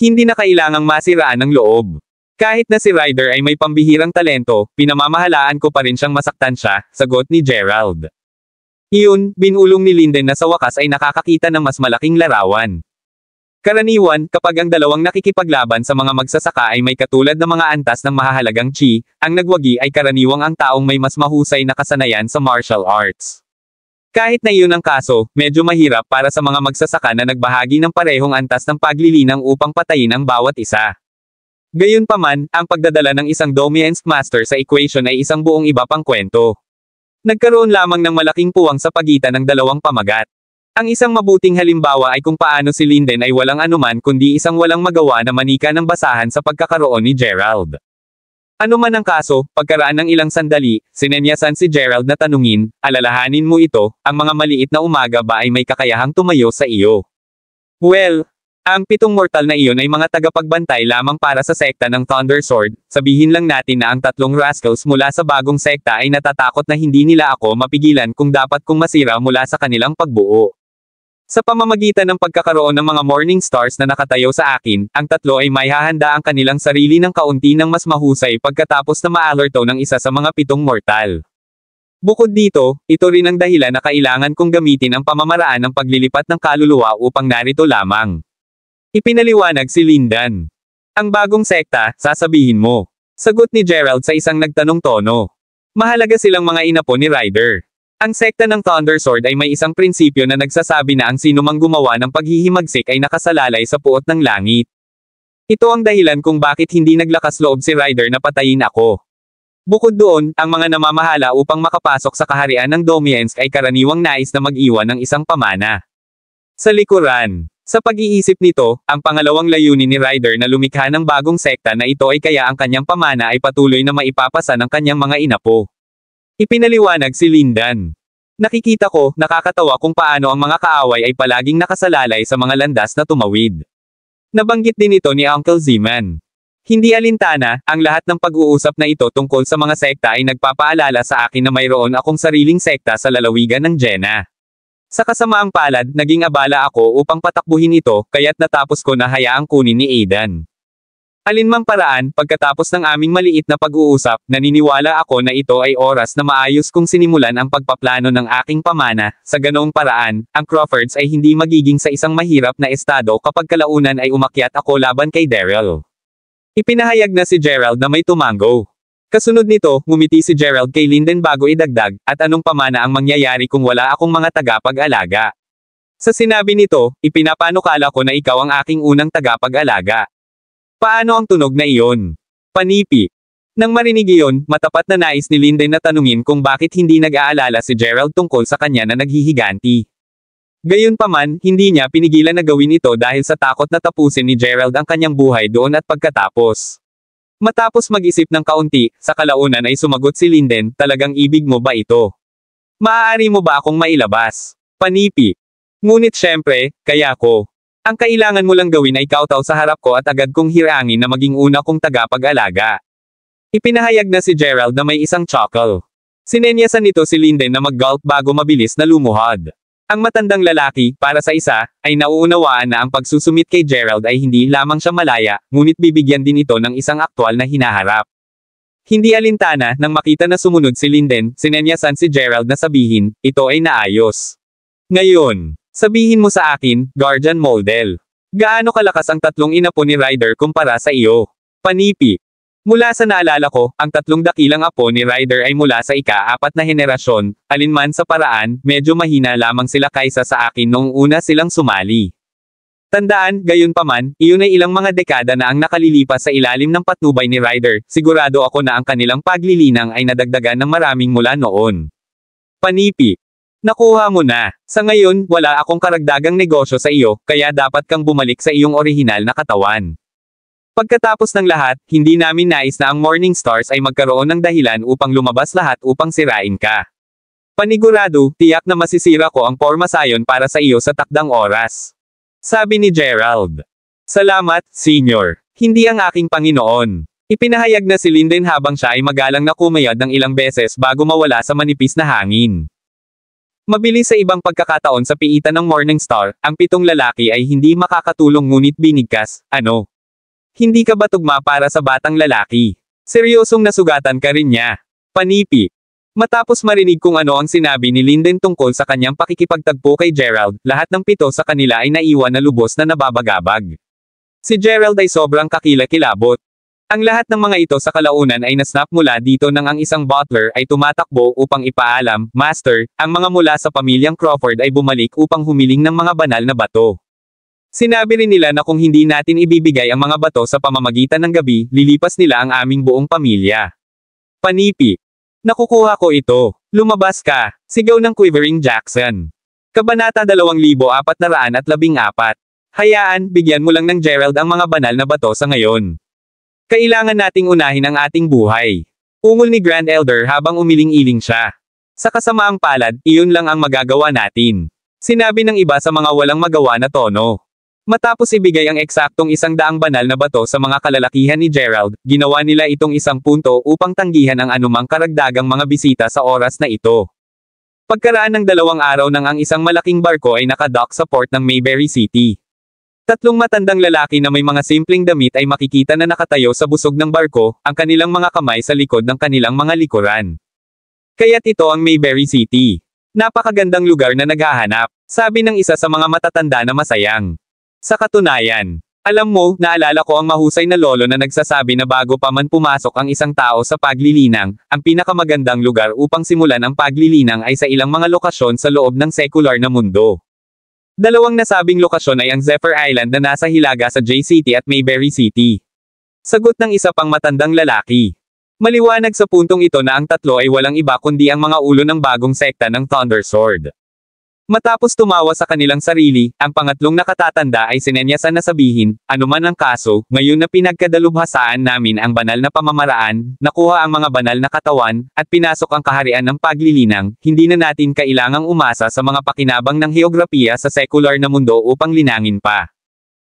Hindi na kailangang masiraan ng loob. Kahit na si Ryder ay may pambihirang talento, pinamamahalaan ko pa rin siyang masaktan siya, sagot ni Gerald. Iyon, binulong ni Linden na sa wakas ay nakakakita ng mas malaking larawan. Karaniwan, kapag ang dalawang nakikipaglaban sa mga magsasaka ay may katulad na mga antas ng mahahalagang chi, ang nagwagi ay karaniwang ang taong may mas mahusay na kasanayan sa martial arts. Kahit na iyon ang kaso, medyo mahirap para sa mga magsasaka na nagbahagi ng parehong antas ng paglilinang upang patayin ang bawat isa. Gayunpaman, ang pagdadala ng isang Domians Master sa equation ay isang buong iba pang kwento. Nagkaroon lamang ng malaking puwang sa pagitan ng dalawang pamagat. Ang isang mabuting halimbawa ay kung paano si Linden ay walang anuman kundi isang walang magawa na manika ng basahan sa pagkakaroon ni Gerald. Ano man ang kaso, pagkaraan ng ilang sandali, sinenyasan si Gerald na tanungin, alalahanin mo ito, ang mga maliit na umaga ba ay may kakayahang tumayo sa iyo? Well, ang 7 mortal na iyon ay mga tagapagbantay lamang para sa sekta ng Thunder Sword, sabihin lang natin na ang 3 rascals mula sa bagong sekta ay natatakot na hindi nila ako mapigilan kung dapat kong masira mula sa kanilang pagbuo. Sa pamamagitan ng pagkakaroon ng mga Morning Stars na nakatayo sa akin, ang 3 ay may hahanda ang kanilang sarili ng kaunti ng mas mahusay pagkatapos na ma-alerto ng isa sa mga 7 mortal. Bukod dito, ito rin ang dahilan na kailangan kong gamitin ang pamamaraan ng paglilipat ng kaluluwa upang narito lamang. Ipinaliwanag si Linden. Ang bagong sekta, sasabihin mo. Sagot ni Gerald sa isang nagtanong tono. Mahalaga silang mga inapo ni Ryder. Ang sekta ng Thunder Sword ay may isang prinsipyo na nagsasabi na ang sinumang gumawa ng paghihimagsik ay nakasalalay sa puot ng langit. Ito ang dahilan kung bakit hindi naglakas loob si Ryder na patayin ako. Bukod doon, ang mga namamahala upang makapasok sa kaharian ng Domians ay karaniwang nais na mag-iwan ng isang pamana. Sa likuran. Sa pag-iisip nito, ang pangalawang layunin ni Ryder na lumikha ng bagong sekta na ito ay kaya ang kanyang pamana ay patuloy na maipapasa ng kanyang mga inapo. Ipinaliwanag si Linden. Nakikita ko, nakakatawa kung paano ang mga kaaway ay palaging nakasalalay sa mga landas na tumawid. Nabanggit din ito ni Uncle Zeman. Hindi alintana, ang lahat ng pag-uusap na ito tungkol sa mga sekta ay nagpapaalala sa akin na mayroon akong sariling sekta sa lalawigan ng Jenna. Sa kasamaang palad, naging abala ako upang patakbuhin ito, kaya't natapos ko na hayaang kunin ni Aidan. Alinmang paraan, pagkatapos ng aming maliit na pag-uusap, naniniwala ako na ito ay oras na maayos kong sinimulan ang pagpaplano ng aking pamana. Sa ganoong paraan, ang Crawfords ay hindi magiging sa isang mahirap na estado kapag kalaunan ay umakyat ako laban kay Daryl. Ipinahayag na si Gerald na may tumango. Kasunod nito, ngumiti si Gerald kay Linden bago idagdag, at anong pamana ang mangyayari kung wala akong mga tagapag-alaga. Sa sinabi nito, ipinapanukala ko na ikaw ang aking unang tagapag-alaga. Paano ang tunog na iyon? Panipi. Nang marinig iyon, matapat na nais ni Linden na tanungin kung bakit hindi nag-aalala si Gerald tungkol sa kanya na naghihiganti. Gayunpaman, hindi niya pinigilan na gawin ito dahil sa takot na tapusin ni Gerald ang kanyang buhay doon at pagkatapos. Matapos mag-isip ng kaunti, sa kalaunan ay sumagot si Linden, talagang ibig mo ba ito? Maaari mo ba akong mailabas? Panipi. Ngunit syempre, kaya ko. Ang kailangan mo lang gawin ay kawtaw sa harap ko at agad kong hirangin na maging una kong tagapag-alaga. Ipinahayag na si Gerald na may isang chuckle. Sinenyasan nito si Linden na mag-gulp bago mabilis na lumuhod. Ang matandang lalaki, para sa isa, ay nauunawaan na ang pagsusumit kay Gerald ay hindi lamang siya malaya, ngunit bibigyan din ito ng isang aktwal na hinaharap. Hindi alintana, nang makita na sumunod si Linden, sinenyasan si Gerald na sabihin, ito ay naayos. Ngayon, sabihin mo sa akin, Guardian Moldel. Gaano kalakas ang tatlong inapo ni Ryder kumpara sa iyo? Panipi. Mula sa naalala ko, ang tatlong dakilang apo ni Ryder ay mula sa ika-4 na henerasyon, alinman sa paraan, medyo mahina lamang sila kaysa sa akin noong una silang sumali. Tandaan, gayunpaman, iyon ay ilang mga dekada na ang nakalilipas sa ilalim ng patnubay ni Ryder, sigurado ako na ang kanilang paglilinang ay nadagdagan ng maraming mula noon. Panipi. Nakuha mo na. Sa ngayon, wala akong karagdagang negosyo sa iyo, kaya dapat kang bumalik sa iyong orihinal na katawan. Pagkatapos ng lahat, hindi namin nais na ang Morning Stars ay magkaroon ng dahilan upang lumabas lahat upang sirain ka. Panigurado, tiyak na masisira ko ang forma sayon para sa iyo sa takdang oras. Sabi ni Gerald. Salamat, Senior. Hindi ang aking Panginoon. Ipinahayag na si Linden habang siya ay magalang na kumayad ng ilang beses bago mawala sa manipis na hangin. Mabilis sa ibang pagkakataon sa piitan ng Morning Star, ang 7 lalaki ay hindi makakatulong ngunit binigkas, ano? Hindi ka ba tugma para sa batang lalaki? Seryosong nasugatan ka rin niya. Panipi. Matapos marinig kung ano ang sinabi ni Linden tungkol sa kanyang pakikipagtagpo kay Gerald, lahat ng 7 sa kanila ay naiwan na lubos na nababagabag. Si Gerald ay sobrang kakilakilabot. Ang lahat ng mga ito sa kalaunan ay nasnap mula dito nang ang isang butler ay tumatakbo upang ipaalam, Master, ang mga mula sa pamilyang Crawford ay bumalik upang humiling ng mga banal na bato. Sinabi rin nila na kung hindi natin ibibigay ang mga bato sa pamamagitan ng gabi, lilipas nila ang aming buong pamilya. Panipi. Nakukuha ko ito. Lumabas ka. Sigaw ng Quivering Jackson. Kabanata 2414. Hayaan, bigyan mo lang ng Gerald ang mga banal na bato sa ngayon. Kailangan nating unahin ang ating buhay. Ungol ni Grand Elder habang umiling-iling siya. Sa kasamaang palad, iyon lang ang magagawa natin. Sinabi ng iba sa mga walang magawa na tono. Matapos ibigay ang eksaktong 100 banal na bato sa mga kalalakihan ni Gerald, ginawa nila itong isang punto upang tanggihan ang anumang karagdagang mga bisita sa oras na ito. Pagkaraan ng 2 araw nang ang isang malaking barko ay nakadock sa port ng Mayberry City. 3 matandang lalaki na may mga simpleng damit ay makikita na nakatayo sa busog ng barko, ang kanilang mga kamay sa likod ng kanilang mga likuran. Kaya't ito ang Mayberry City. Napakagandang lugar na naghahanap, sabi ng isa sa mga matatanda na masayang. Sa katunayan, alam mo, naalala ko ang mahusay na lolo na nagsasabi na bago pa man pumasok ang isang tao sa paglilinang, ang pinakamagandang lugar upang simulan ang paglilinang ay sa ilang mga lokasyon sa loob ng sekular na mundo. 2 nasabing lokasyon ay ang Zephyr Island na nasa hilaga sa J-City at Mayberry City. Sagot ng isa pang matandang lalaki. Maliwanag sa puntong ito na ang 3 ay walang iba kundi ang mga ulo ng bagong sekta ng Thunder Sword. Matapos tumawa sa kanilang sarili, ang pangatlong nakatatanda ay sinenyasan na sabihin, anuman ang kaso, ngayon na pinagkadalubhasaan namin ang banal na pamamaraan, nakuha ang mga banal na katawan, at pinasok ang kaharian ng paglilinang, hindi na natin kailangang umasa sa mga pakinabang ng heograpiya sa sekular na mundo upang linangin pa.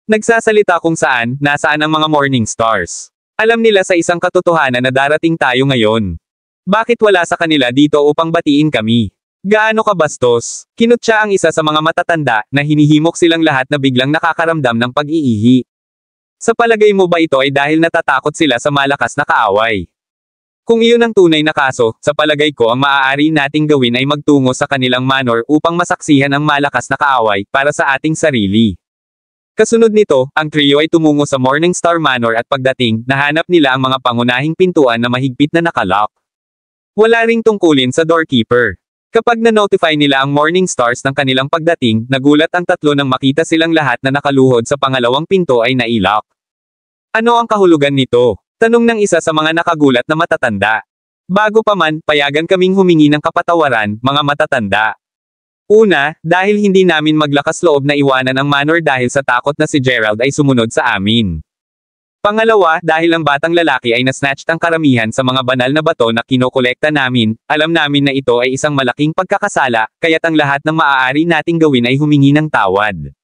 Nagsasalita kung saan, nasaan ang mga Morning Stars. Alam nila sa isang katotohanan na darating tayo ngayon. Bakit wala sa kanila dito upang batiin kami? Gaano kabastos? Kinutya ang isa sa mga matatanda, na hinihimok silang lahat na biglang nakakaramdam ng pag-iihi. Sa palagay mo ba ito ay dahil natatakot sila sa malakas na kaaway? Kung iyon ang tunay na kaso, sa palagay ko ang maaari nating gawin ay magtungo sa kanilang manor upang masaksihan ang malakas na kaaway, para sa ating sarili. Kasunod nito, ang trio ay tumungo sa Morning Star Manor at pagdating, nahanap nila ang mga pangunahing pintuan na mahigpit na nakalock. Wala ring tungkulin sa doorkeeper. Kapag na-notify nila ang Morning Stars ng kanilang pagdating, nagulat ang 3 nang makita silang lahat na nakaluhod sa pangalawang pinto ay nailak. Ano ang kahulugan nito? Tanong ng isa sa mga nakagulat na matatanda. Bago pa man, payagan kaming humingi ng kapatawaran, mga matatanda. Una, dahil hindi namin maglakas loob na iwanan ang manor dahil sa takot na si Gerald ay sumunod sa amin. Pangalawa, dahil ang batang lalaki ay nasnatched ang karamihan sa mga banal na bato na kinokolekta namin, alam namin na ito ay isang malaking pagkakasala, kaya't ang lahat ng maaari nating gawin ay humingi ng tawad.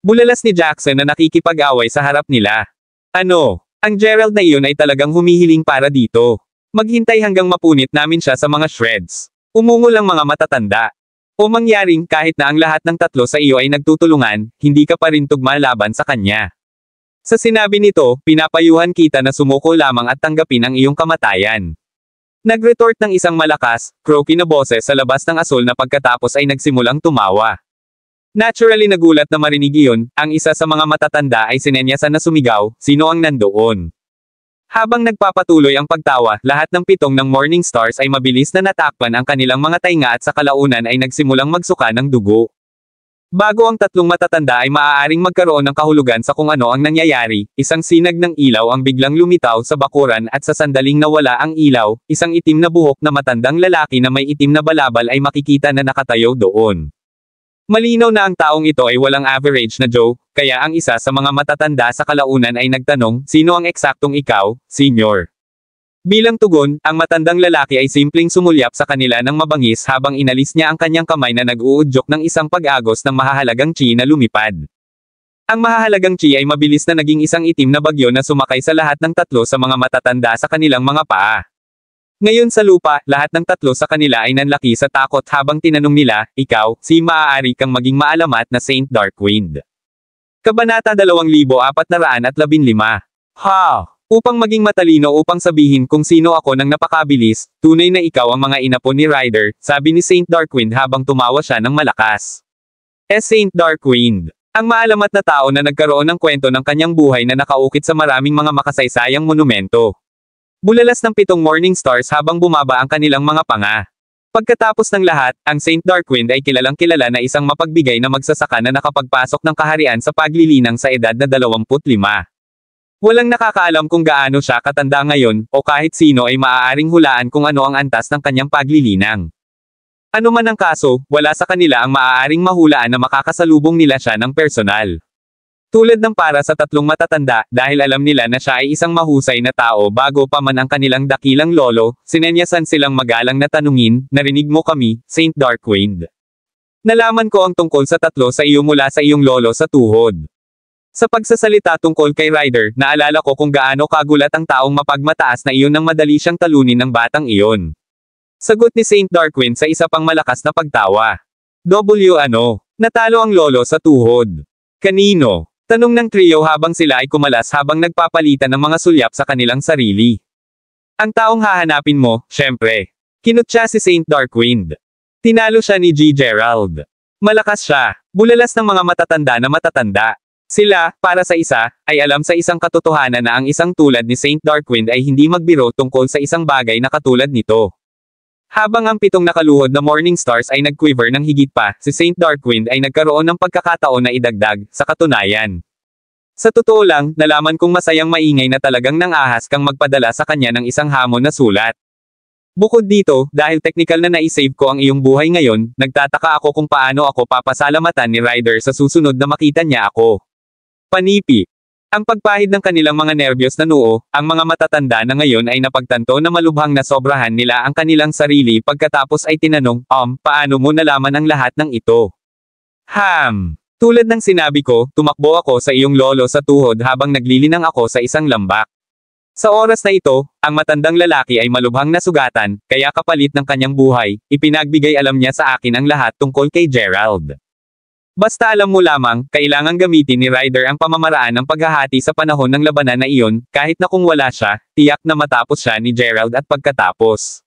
Bulalas ni Jackson na nakikipag-away sa harap nila. Ano? Ang Gerald na iyon ay talagang humihiling para dito. Maghintay hanggang mapunit namin siya sa mga shreds. Umungol ang mga matatanda. O mangyaring kahit na ang lahat ng 3 sa iyo ay nagtutulungan, hindi ka pa rin tugma laban sa kanya. Sa sinabi nito, pinapayuhan kita na sumuko lamang at tanggapin ang iyong kamatayan. Nag-retort ng isang malakas, croaky na boses sa labas ng asul na pagkatapos ay nagsimulang tumawa. Naturally nagulat na marinig iyon, ang isa sa mga matatanda ay sinenyasan na sumigaw, sino ang nandoon? Habang nagpapatuloy ang pagtawa, lahat ng 7 ng Morning Stars ay mabilis na natakpan ang kanilang mga tainga at sa kalaunan ay nagsimulang magsuka ng dugo. Bago ang 3 matatanda ay maaaring magkaroon ng kahulugan sa kung ano ang nangyayari, isang sinag ng ilaw ang biglang lumitaw sa bakuran at sa sandaling nawala ang ilaw, isang itim na buhok na matandang lalaki na may itim na balabal ay makikita na nakatayo doon. Malinaw na ang taong ito ay walang average na Joe, kaya ang isa sa mga matatanda sa kalaunan ay nagtanong, sino ang eksaktong ikaw, senyor? Bilang tugon, ang matandang lalaki ay simpleng sumulyap sa kanila ng mabangis habang inalis niya ang kanyang kamay na nag-uudyok ng isang pag-agos ng mahahalagang chi na lumipad. Ang mahahalagang chi ay mabilis na naging isang itim na bagyo na sumakay sa lahat ng 3 sa mga matatanda sa kanilang mga paa. Ngayon sa lupa, lahat ng 3 sa kanila ay nanlaki sa takot habang tinanong nila, ikaw, si maaari kang maging maalamat na Saint Darkwind. Kabanata 2415. Ha! Upang maging matalino upang sabihin kung sino ako ng napakabilis, tunay na ikaw ang mga inapo ni Ryder, sabi ni Saint Darkwind habang tumawa siya ng malakas. Saint Darkwind. Ang maalamat na tao na nagkaroon ng kwento ng kanyang buhay na nakaukit sa maraming mga makasaysayang monumento. Bulalas ng 7 Morning Stars habang bumaba ang kanilang mga panga. Pagkatapos ng lahat, ang Saint Darkwind ay kilalang kilala na isang mapagbigay na magsasaka na nakapagpasok ng kaharian sa paglilinang sa edad na 25. Walang nakakaalam kung gaano siya katanda ngayon, o kahit sino ay maaaring hulaan kung ano ang antas ng kanyang paglilinang. Ano man ang kaso, wala sa kanila ang maaaring mahulaan na makakasalubong nila siya ng personal. Tulad ng para sa 3 matatanda, dahil alam nila na siya ay isang mahusay na tao bago pa man ang kanilang dakilang lolo, sinenyasan silang magalang na tanungin, narinig mo kami, Saint Darkwind. Nalaman ko ang tungkol sa 3 sa iyo mula sa iyong lolo sa tuhod. Sa pagsasalita tungkol kay Ryder, naalala ko kung gaano kagulat ang taong mapagmataas na iyon nang madali siyang talunin ng batang iyon. Sagot ni Saint Darkwind sa isa pang malakas na pagtawa. Natalo ang lolo sa tuhod. Kanino? Tanong ng trio habang sila ay kumalas habang nagpapalitan ng mga sulyap sa kanilang sarili. Ang taong hahanapin mo, syempre. Kinutya si Saint Darkwind. Tinalo siya ni G. Gerald. Malakas siya. Bulalas ng mga matatanda na matatanda. Sila, para sa isa, ay alam sa isang katotohanan na ang isang tulad ni Saint Darkwind ay hindi magbiro tungkol sa isang bagay na katulad nito. Habang ang 7 nakaluhod na Morning Stars ay nag-quiver ng higit pa, si Saint Darkwind ay nagkaroon ng pagkakataon na idagdag, sa katunayan. Sa totoo lang, nalaman kong masayang maingay na talagang nang ahas kang magpadala sa kanya ng isang hamon na sulat. Bukod dito, dahil teknikal na naisave ko ang iyong buhay ngayon, nagtataka ako kung paano ako papasalamatan ni Ryder sa susunod na makita niya ako. Panipi. Ang pagpahid ng kanilang mga nerbiyos na noo, ang mga matatanda na ngayon ay napagtanto na malubhang nasobrahan nila ang kanilang sarili pagkatapos ay tinanong, paano mo nalaman ang lahat ng ito? Tulad ng sinabi ko, tumakbo ako sa iyong lolo sa tuhod habang naglilinang ako sa isang lambak. Sa oras na ito, ang matandang lalaki ay malubhang nasugatan, kaya kapalit ng kanyang buhay, ipinagbigay alam niya sa akin ang lahat tungkol kay Gerald. Basta alam mo lamang, kailangang gamitin ni Ryder ang pamamaraan ng paghahati sa panahon ng labanan na iyon, kahit na kung wala siya, tiyak na matapos siya ni Gerald at pagkatapos.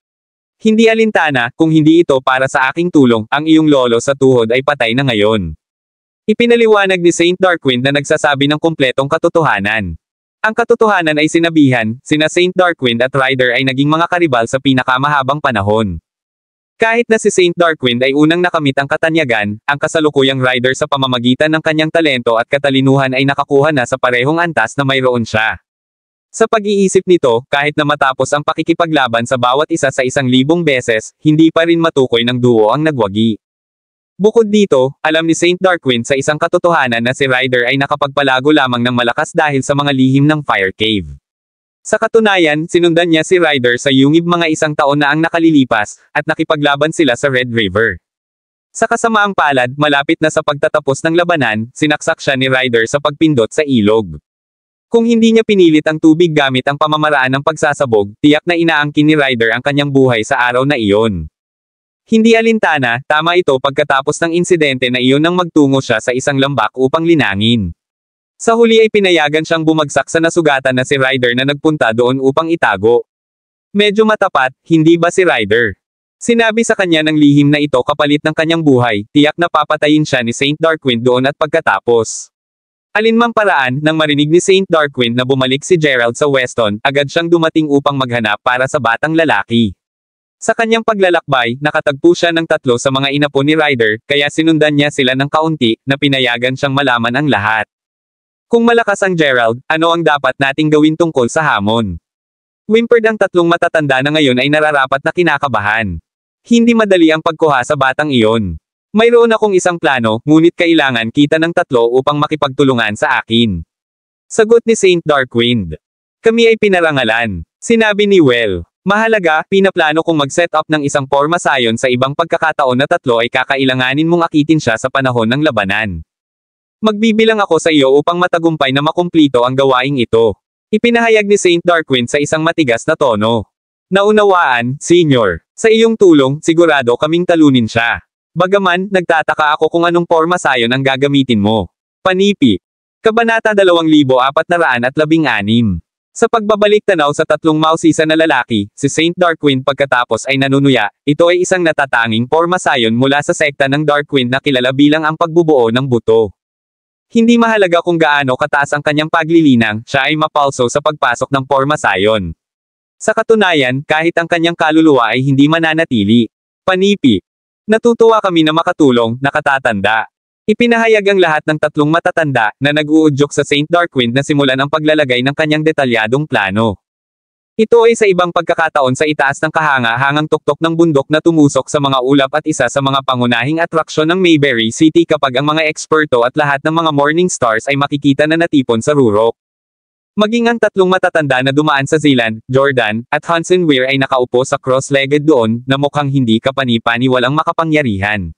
Hindi alintana, kung hindi ito para sa aking tulong, ang iyong lolo sa tuhod ay patay na ngayon. Ipinaliwanag ni Saint Darkwind na nagsasabi ng kumpletong katotohanan. Ang katotohanan ay sinabihan, sina Saint Darkwind at Ryder ay naging mga karibal sa pinakamahabang panahon. Kahit na si Saint Darkwind ay unang nakamit ang katanyagan, ang kasalukuyang Ryder sa pamamagitan ng kanyang talento at katalinuhan ay nakakuha na sa parehong antas na mayroon siya. Sa pag-iisip nito, kahit na matapos ang pakikipaglaban sa bawat isa sa 1,000 beses, hindi pa rin matukoy ng duo ang nagwagi. Bukod dito, alam ni Saint Darkwind sa isang katotohanan na si Ryder ay nakapagpalago lamang ng malakas dahil sa mga lihim ng Fire Cave. Sa katunayan, sinundan niya si Ryder sa yungib mga 1 taon na ang nakalilipas, at nakipaglaban sila sa Red River. Sa kasamaang palad, malapit na sa pagtatapos ng labanan, sinaksak siya ni Ryder sa pagpindot sa ilog. Kung hindi niya pinilit ang tubig gamit ang pamamaraan ng pagsasabog, tiyak na inaangkin ni Ryder ang kanyang buhay sa araw na iyon. Hindi alintana, tama ito pagkatapos ng insidente na iyon nang magtungo siya sa isang lambak upang linangin. Sa huli ay pinayagan siyang bumagsak sa nasugatan na si Ryder na nagpunta doon upang itago. Medyo matapat, hindi ba si Ryder? Sinabi sa kanya ng lihim na ito kapalit ng kanyang buhay, tiyak na papatayin siya ni Saint Darkwind doon at pagkatapos. Alinmang paraan, nang marinig ni Saint Darkwind na bumalik si Gerald sa Weston, agad siyang dumating upang maghanap para sa batang lalaki. Sa kanyang paglalakbay, nakatagpo siya ng 3 sa mga inapo ni Ryder, kaya sinundan niya sila ng kaunti, na pinayagan siyang malaman ang lahat. Kung malakas ang Gerald, ano ang dapat nating gawin tungkol sa hamon? Whimpered ang 3 matatanda na ngayon ay nararapat na kinakabahan. Hindi madali ang pagkuha sa batang iyon. Mayroon akong isang plano, ngunit kailangan kita ng 3 upang makipagtulungan sa akin. Sagot ni Saint Darkwind. Kami ay pinarangalan. Sinabi ni Well. Mahalaga, pinaplano kong mag-set up ng isang pormasayon sa ibang pagkakataon na 3 ay kakailanganin mong akitin siya sa panahon ng labanan. Magbibilang ako sa iyo upang matagumpay na makumplito ang gawaing ito. Ipinahayag ni Saint Darkwind sa isang matigas na tono. Naunawaan, Senior. Sa iyong tulong, sigurado kaming talunin siya. Bagaman, nagtataka ako kung anong pormasayon ang gagamitin mo. Panipi. Kabanata 2416. Sa pagbabalik tanaw sa 3 mausisa na lalaki, si Saint Darkwind pagkatapos ay nanunuya, ito ay isang natatanging pormasayon mula sa sekta ng Darkwind na kilala bilang ang pagbubuo ng buto. Hindi mahalaga kung gaano kataas ang kanyang paglilinang, siya ay mapalso sa pagpasok ng pormasayon. Sa katunayan, kahit ang kanyang kaluluwa ay hindi mananatili. Panipi. Natutuwa kami na makatulong, nakatatanda. Ipinahayag ang lahat ng 3 matatanda, na nag-uudyok sa Saint Darkwind na simulan ang paglalagay ng kanyang detalyadong plano. Ito ay sa ibang pagkakataon sa itaas ng kahanga-hangang tuktok ng bundok na tumusok sa mga ulap at isa sa mga pangunahing atraksyon ng Mayberry City kapag ang mga eksperto at lahat ng mga morning stars ay makikita na natipon sa rurok. Maging ang 3 matatanda na dumaan sa Zealand, Jordan, at Hudson Weir ay nakaupo sa cross-legged doon, na mukhang hindi kapani-pani walang makapangyarihan.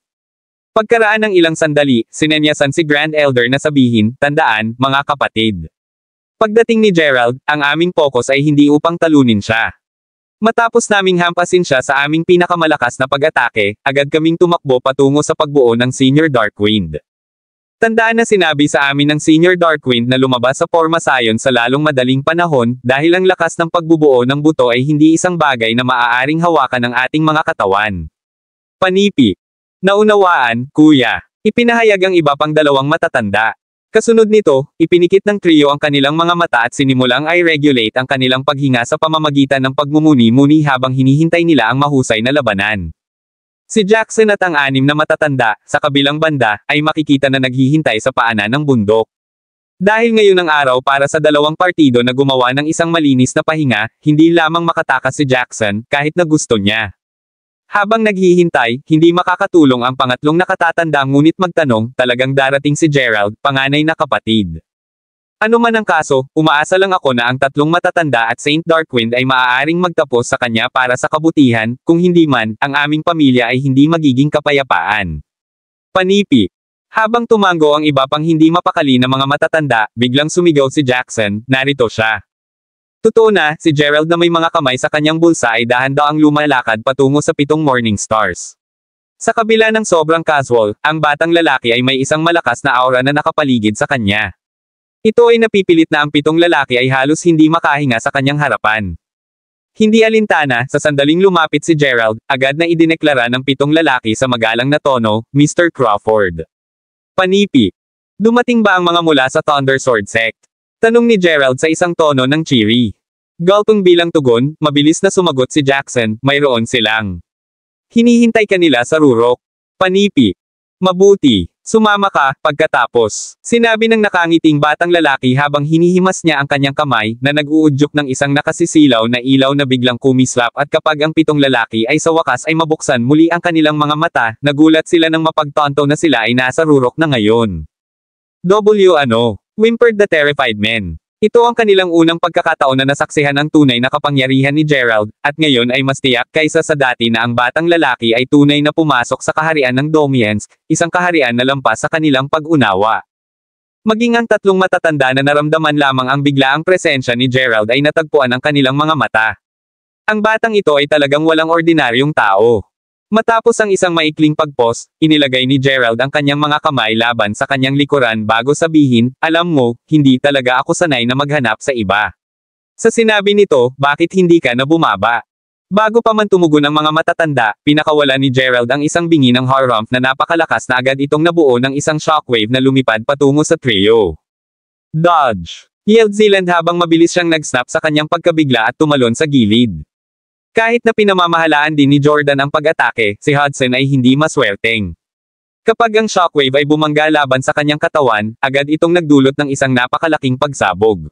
Pagkaraan ng ilang sandali, sinenyasan si Grand Elder na sabihin, tandaan, mga kapatid. Pagdating ni Gerald, ang aming focus ay hindi upang talunin siya. Matapos naming hampasin siya sa aming pinakamalakas na pag-atake, agad kaming tumakbo patungo sa pagbuo ng Senior Darkwind. Tandaan na sinabi sa amin ng Senior Darkwind na lumabas sa pormasayon sa lalong madaling panahon, dahil ang lakas ng pagbubuo ng buto ay hindi isang bagay na maaaring hawakan ng ating mga katawan. Panipi. Naunawaan, kuya. Ipinahayag ang iba pang 2 matatanda. Kasunod nito, ipinikit ng trio ang kanilang mga mata at sinimulang i-regulate ang kanilang paghinga sa pamamagitan ng pagmumuni-muni habang hinihintay nila ang mahusay na labanan. Si Jackson at ang 6 na matatanda, sa kabilang banda, ay makikita na naghihintay sa paanan ng bundok. Dahil ngayon ang araw para sa 2 partido na gumawa ng isang malinis na pahinga, hindi lamang makatakas si Jackson, kahit na gusto niya. Habang naghihintay, hindi makakatulong ang pangatlong nakatatanda ngunit magtanong, talagang darating si Gerald, panganay na kapatid. Ano man ang kaso, umaasa lang ako na ang 3 matatanda at Saint Darkwind ay maaaring magtapos sa kanya para sa kabutihan, kung hindi man, ang aming pamilya ay hindi magiging kapayapaan. Panipi. Habang tumango ang iba pang hindi mapakali na mga matatanda, biglang sumigaw si Jackson, narito siya. Totoo na, si Gerald na may mga kamay sa kanyang bulsa ay dahan-daang lumalakad patungo sa 7 morning stars. Sa kabila ng sobrang casual, ang batang lalaki ay may isang malakas na aura na nakapaligid sa kanya. Ito ay napipilit na ang 7 lalaki ay halos hindi makahinga sa kanyang harapan. Hindi alintana, sa sandaling lumapit si Gerald, agad na idineklara ng 7 lalaki sa magalang na tono, Mr. Crawford. Panipi. Dumating ba ang mga mula sa Thunder Sword Sect? Tanong ni Gerald sa isang tono ng cheery. Gulpong bilang tugon, mabilis na sumagot si Jackson, mayroon silang. Hinihintay kanila sa rurok. Panipi. Mabuti. Sumama ka, pagkatapos. Sinabi ng nakangiting batang lalaki habang hinihimas niya ang kanyang kamay, na nag-uudyok ng isang nakasisilaw na ilaw na biglang kumislap at kapag ang 7 lalaki ay sa wakas ay mabuksan muli ang kanilang mga mata, nagulat sila nang mapagtanto na sila ay nasa rurok na ngayon. Whimpered the terrified men. Ito ang kanilang unang pagkakataon na nasaksihan ang tunay na kapangyarihan ni Gerald, at ngayon ay mas tiyak kaysa sa dati na ang batang lalaki ay tunay na pumasok sa kaharian ng Domiensk, isang kaharian na lampas sa kanilang pag-unawa. Maging ang 3 matatanda na naramdaman lamang ang biglaang presensya ni Gerald ay natagpuan ang kanilang mga mata. Ang batang ito ay talagang walang ordinaryong tao. Matapos ang isang maikling pagpos, inilagay ni Gerald ang kanyang mga kamay laban sa kanyang likuran bago sabihin, alam mo, hindi talaga ako sanay na maghanap sa iba. Sa sinabi nito, bakit hindi ka na bumaba? Bago pa man tumugon ang mga matatanda, pinakawala ni Gerald ang isang bingi ng Harumph na napakalakas na agad itong nabuo ng isang shockwave na lumipad patungo sa trio. Dodge! Yelled Zealand habang mabilis siyang nag-snap sa kanyang pagkabigla at tumalon sa gilid. Kahit na pinamamahalaan din ni Jordan ang pag-atake, si Hudson ay hindi maswerteng. Kapag ang shockwave ay bumangga laban sa kanyang katawan, agad itong nagdulot ng isang napakalaking pagsabog.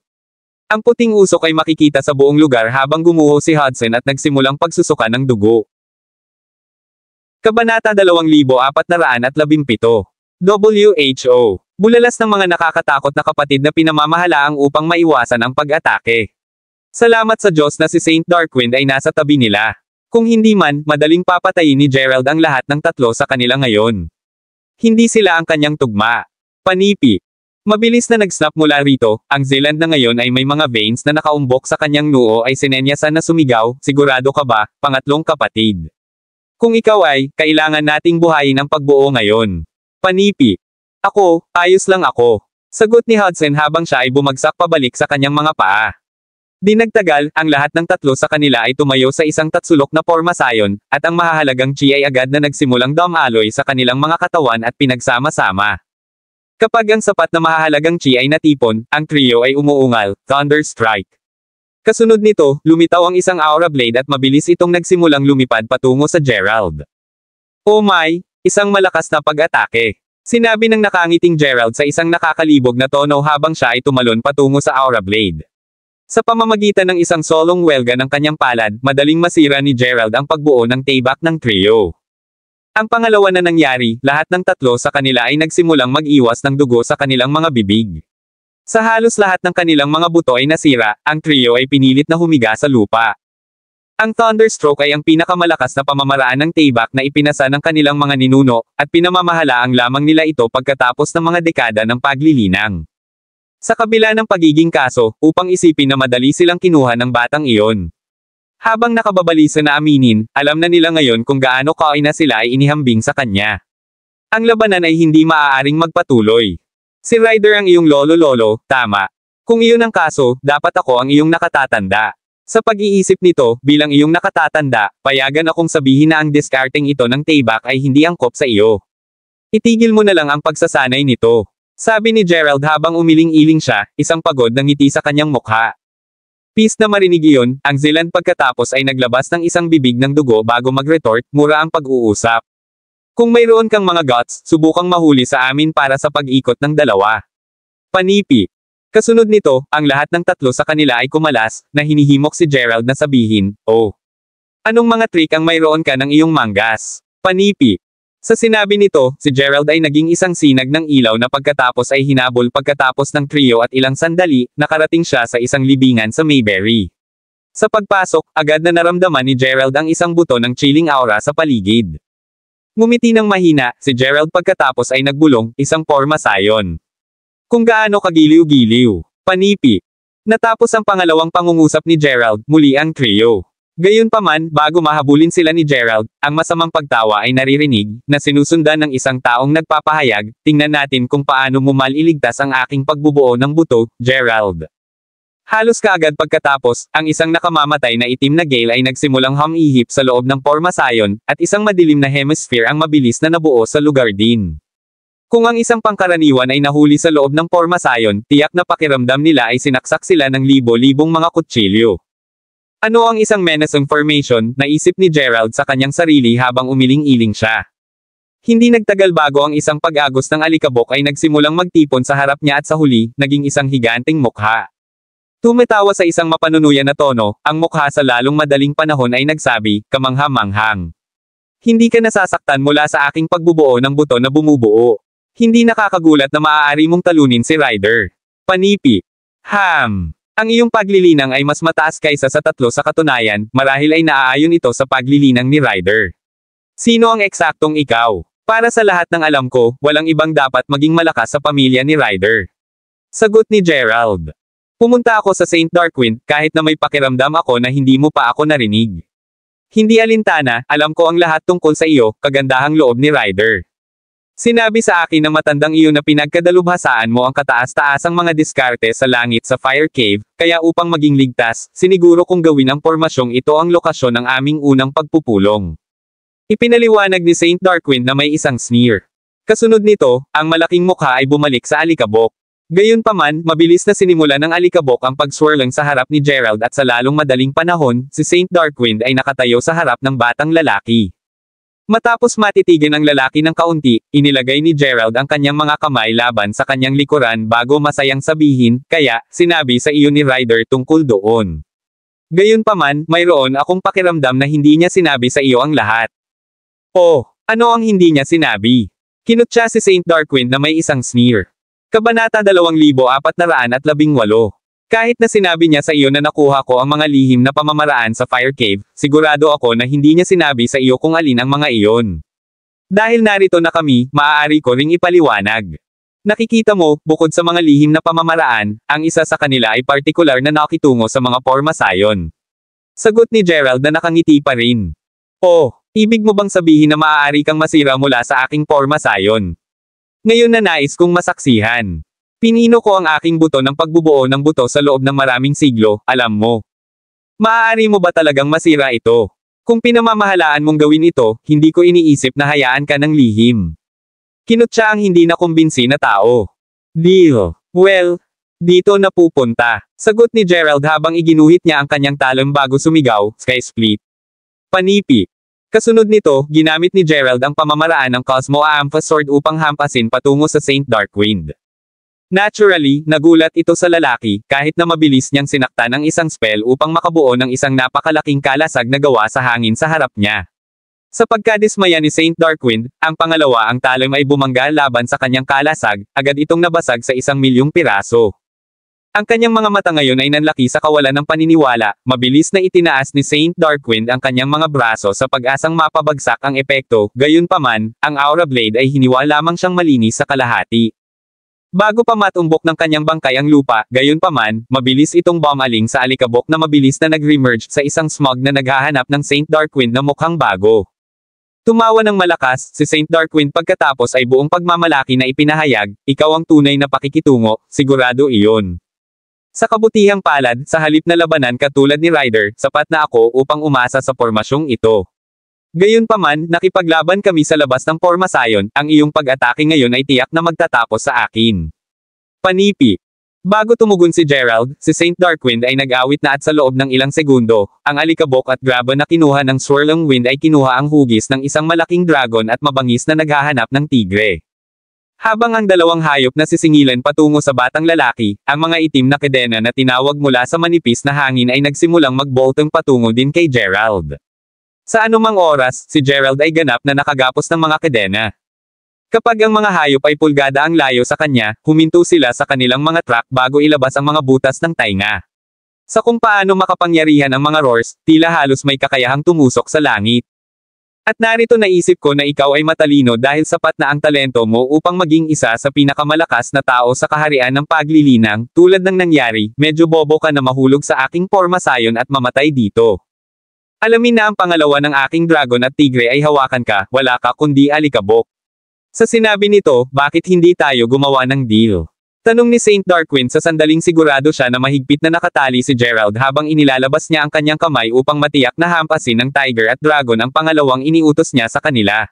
Ang puting usok ay makikita sa buong lugar habang gumuho si Hudson at nagsimulang pagsusuka ng dugo. Kabanata 2417 WHO. Bulalas ng mga nakakatakot na kapatid na pinamamahalaang upang maiwasan ang pag-atake. Salamat sa Diyos na si Saint Darkwind ay nasa tabi nila. Kung hindi man, madaling papatayin ni Gerald ang lahat ng tatlo sa kanila ngayon. Hindi sila ang kanyang tugma. Panipi. Mabilis na nag-snap mula rito, ang Zealand na ngayon ay may mga veins na nakaumbok sa kanyang noo ay sinenyasan na sumigaw, sigurado ka ba, pangatlong kapatid? Kung ikaw ay, kailangan nating buhayin ang pagbuo ngayon. Panipi. Ako, ayos lang ako. Sagot ni Hudson habang siya ay bumagsak pabalik sa kanyang mga paa. Di nagtagal, ang lahat ng tatlo sa kanila ay tumayo sa isang tatsulok na pormasayon, at ang mahahalagang chi ay agad na nagsimulang dumaloy sa kanilang mga katawan at pinagsama-sama. Kapag ang sapat na mahahalagang chi ay natipon, ang trio ay umuungal, Thunder Strike. Kasunod nito, lumitaw ang isang Aura Blade at mabilis itong nagsimulang lumipad patungo sa Gerald. Oh my! Isang malakas na pag-atake. Sinabi ng nakangiting Gerald sa isang nakakalibog na tono habang siya ay tumalon patungo sa Aura Blade. Sa pamamagitan ng isang solong welga ng kanyang palad, madaling masira ni Gerald ang pagbuo ng tayback ng trio. Ang pangalawa na nangyari, lahat ng tatlo sa kanila ay nagsimulang mag-iwas ng dugo sa kanilang mga bibig. Sa halos lahat ng kanilang mga buto ay nasira, ang trio ay pinilit na humiga sa lupa. Ang Thunderstroke ay ang pinakamalakas na pamamaraan ng tayback na ipinasa ng kanilang mga ninuno, at pinamamahalaang lamang nila ito pagkatapos ng mga dekada ng paglilinang. Sa kabila ng pagiging kaso, upang isipin na madali silang kinuha ng batang iyon. Habang nakababalisa na aminin, alam na nila ngayon kung gaano kaina sila ay inihambing sa kanya. Ang labanan ay hindi maaaring magpatuloy. Si Ryder ang iyong lolo-lolo, tama. Kung iyon ang kaso, dapat ako ang iyong nakatatanda. Sa pag-iisip nito, bilang iyong nakatatanda, payagan akong sabihin na ang discarding ito ng tayback ay hindi angkop sa iyo. Itigil mo na lang ang pagsasanay nito. Sabi ni Gerald habang umiling-iling siya, isang pagod na ngiti sa kanyang mukha. Peace na marinig iyon, ang Zealand pagkatapos ay naglabas ng isang bibig ng dugo bago mag-retort, mura ang pag-uusap. Kung mayroon kang mga guts, subukang mahuli sa amin para sa pag-ikot ng dalawa. Panipi. Kasunod nito, ang lahat ng tatlo sa kanila ay kumalas, na hinihimok si Gerald na sabihin, oh. Anong mga trick ang mayroon ka ng iyong manggas? Panipi. Sa sinabi nito, si Gerald ay naging isang sinag ng ilaw na pagkatapos ay hinabol pagkatapos ng trio at ilang sandali, nakarating siya sa isang libingan sa Mayberry. Sa pagpasok, agad na naramdaman ni Gerald ang isang buto ng chilling aura sa paligid. Ngumiti ng mahina, si Gerald pagkatapos ay nagbulong, isang pormasayon. Kung gaano kagiliw-giliw. Panipi. Natapos ang pangalawang pangungusap ni Gerald, muli ang trio. Gayunpaman, bago mahabulin sila ni Gerald, ang masamang pagtawa ay naririnig, na sinusundan ng isang taong nagpapahayag, tingnan natin kung paano mo maliligtas ang aking pagbubuo ng buto, Gerald. Halos kaagad pagkatapos, ang isang nakamamatay na itim na gale ay nagsimulang humihip sa loob ng pormasayon, at isang madilim na hemisphere ang mabilis na nabuo sa lugar din. Kung ang isang pangkaraniwan ay nahuli sa loob ng pormasayon, tiyak na pakiramdam nila ay sinaksak sila ng libo-libong mga kutsilyo. Ano ang isang menacing formation, naisip ni Gerald sa kanyang sarili habang umiling-iling siya. Hindi nagtagal bago ang isang pag-agos ng alikabok ay nagsimulang magtipon sa harap niya at sa huli, naging isang higanting mukha. Tumatawa sa isang mapanunuyan na tono, ang mukha sa lalong madaling panahon ay nagsabi, kamangha-manghang. Hindi ka nasasaktan mula sa aking pagbubuo ng buto na bumubuo. Hindi nakakagulat na maaari mong talunin si Ryder. Panipi. Ang iyong paglilinang ay mas mataas kaysa sa tatlo sa katunayan, marahil ay naaayon ito sa paglilinang ni Ryder. Sino ang eksaktong ikaw? Para sa lahat ng alam ko, walang ibang dapat maging malakas sa pamilya ni Ryder. Sagot ni Gerald. Pumunta ako sa Saint Darkwind, kahit na may pakiramdam ako na hindi mo pa ako narinig. Hindi alintana, alam ko ang lahat tungkol sa iyo, kagandahang loob ni Ryder. Sinabi sa akin ng matandang iyon na pinagkadalubhasaan mo ang kataas-taasang mga diskarte sa langit sa Fire Cave, kaya upang maging ligtas, siniguro kong gawin ang pormasyong ito ang lokasyon ng aming unang pagpupulong. Ipinaliwanag ni Saint Darkwind na may isang sneer. Kasunod nito, ang malaking mukha ay bumalik sa alikabok. Gayunpaman, mabilis na sinimula ng alikabok ang pag-swirling sa harap ni Gerald at sa lalong madaling panahon, si Saint Darkwind ay nakatayo sa harap ng batang lalaki. Matapos matitigan ang lalaki ng kaunti, inilagay ni Gerald ang kanyang mga kamay laban sa kanyang likuran bago masayang sabihin, kaya, sinabi sa iyo ni Ryder tungkol doon. Gayunpaman, mayroon akong pakiramdam na hindi niya sinabi sa iyo ang lahat. Oh, ano ang hindi niya sinabi? Kinutya si Saint Darkwind na may isang sneer. Kabanata 2418. Kahit na sinabi niya sa iyo na nakuha ko ang mga lihim na pamamaraan sa Fire Cave, sigurado ako na hindi niya sinabi sa iyo kung alin ang mga iyon. Dahil narito na kami, maaari ko ring ipaliwanag. Nakikita mo, bukod sa mga lihim na pamamaraan, ang isa sa kanila ay partikular na nakitungo sa mga pormasayon. Sagot ni Gerald na nakangiti pa rin. Oh, ibig mo bang sabihin na maaari kang masira mula sa aking pormasayon? Ngayon na nais kong masaksihan. Pinino ko ang aking buto ng pagbubuo ng buto sa loob ng maraming siglo, alam mo. Maaari mo ba talagang masira ito? Kung pinamamahalaan mong gawin ito, hindi ko iniisip na hayaan ka ng lihim. Kinutya ang hindi na kumbinsi na tao. Deal. Well, dito na pupunta. Sagot ni Gerald habang iginuhit niya ang kanyang talon bago sumigaw, Sky Split. Panipi. Kasunod nito, ginamit ni Gerald ang pamamaraan ng Cosmo Ampha Sword upang hampasin patungo sa Saint Darkwind. Naturally, nagulat ito sa lalaki, kahit na mabilis niyang sinaktan ang isang spell upang makabuo ng isang napakalaking kalasag na gawa sa hangin sa harap niya. Sa pagkadismaya ni Saint Darkwind, ang pangalawa ang talon ay bumangga laban sa kanyang kalasag, agad itong nabasag sa 1,000,000 piraso. Ang kanyang mga mata ngayon ay nanlaki sa kawalan ng paniniwala, mabilis na itinaas ni Saint Darkwind ang kanyang mga braso sa pag-asang mapabagsak ang epekto, gayunpaman, ang Aura Blade ay hiniwa lamang siyang malinis sa kalahati. Bago pa matumbok ng kanyang bangkay ang lupa, gayunpaman, mabilis itong bumaling sa alikabok na mabilis na nag-remerge sa isang smog na naghahanap ng Saint Darkwind na mukhang bago. Tumawa ng malakas, si Saint Darkwind pagkatapos ay buong pagmamalaki na ipinahayag, ikaw ang tunay na pakikitungo, sigurado iyon. Sa kabutihang palad, sa halip na labanan katulad ni Ryder, sapat na ako upang umasa sa pormasyong ito. Gayunpaman, nakipaglaban kami sa labas ng pormasayon, ang iyong pag-atake ngayon ay tiyak na magtatapos sa akin. Panipi. Bago tumugon si Gerald, si Saint Darkwind ay nag-awit na at sa loob ng ilang segundo, ang alikabok at graba na kinuha ng Swirling Wind ay kinuha ang hugis ng isang malaking dragon at mabangis na naghahanap ng tigre. Habang ang dalawang hayop na sisingilan patungo sa batang lalaki, ang mga itim na kedena na tinawag mula sa manipis na hangin ay nagsimulang magboltong patungo din kay Gerald. Sa anumang oras, si Gerald ay ganap na nakagapos ng mga kedena. Kapag ang mga hayop ay pulgada ang layo sa kanya, huminto sila sa kanilang mga track bago ilabas ang mga butas ng tainga. Sa kung paano makapangyarihan ang mga roars, tila halos may kakayahang tumusok sa langit. At narito naisip ko na ikaw ay matalino dahil sapat na ang talento mo upang maging isa sa pinakamalakas na tao sa kaharian ng paglilinang, tulad ng nangyari, medyo bobo ka na mahulog sa aking pormasayon at mamatay dito. Alamin na ang pangalawa ng aking dragon at tigre ay hawakan ka, wala ka kundi alikabok. Sa sinabi nito, bakit hindi tayo gumawa ng deal? Tanong ni Saint Darkwind sa sandaling sigurado siya na mahigpit na nakatali si Gerald habang inilalabas niya ang kanyang kamay upang matiyak na hampasin ng tiger at dragon ang pangalawang iniutos niya sa kanila.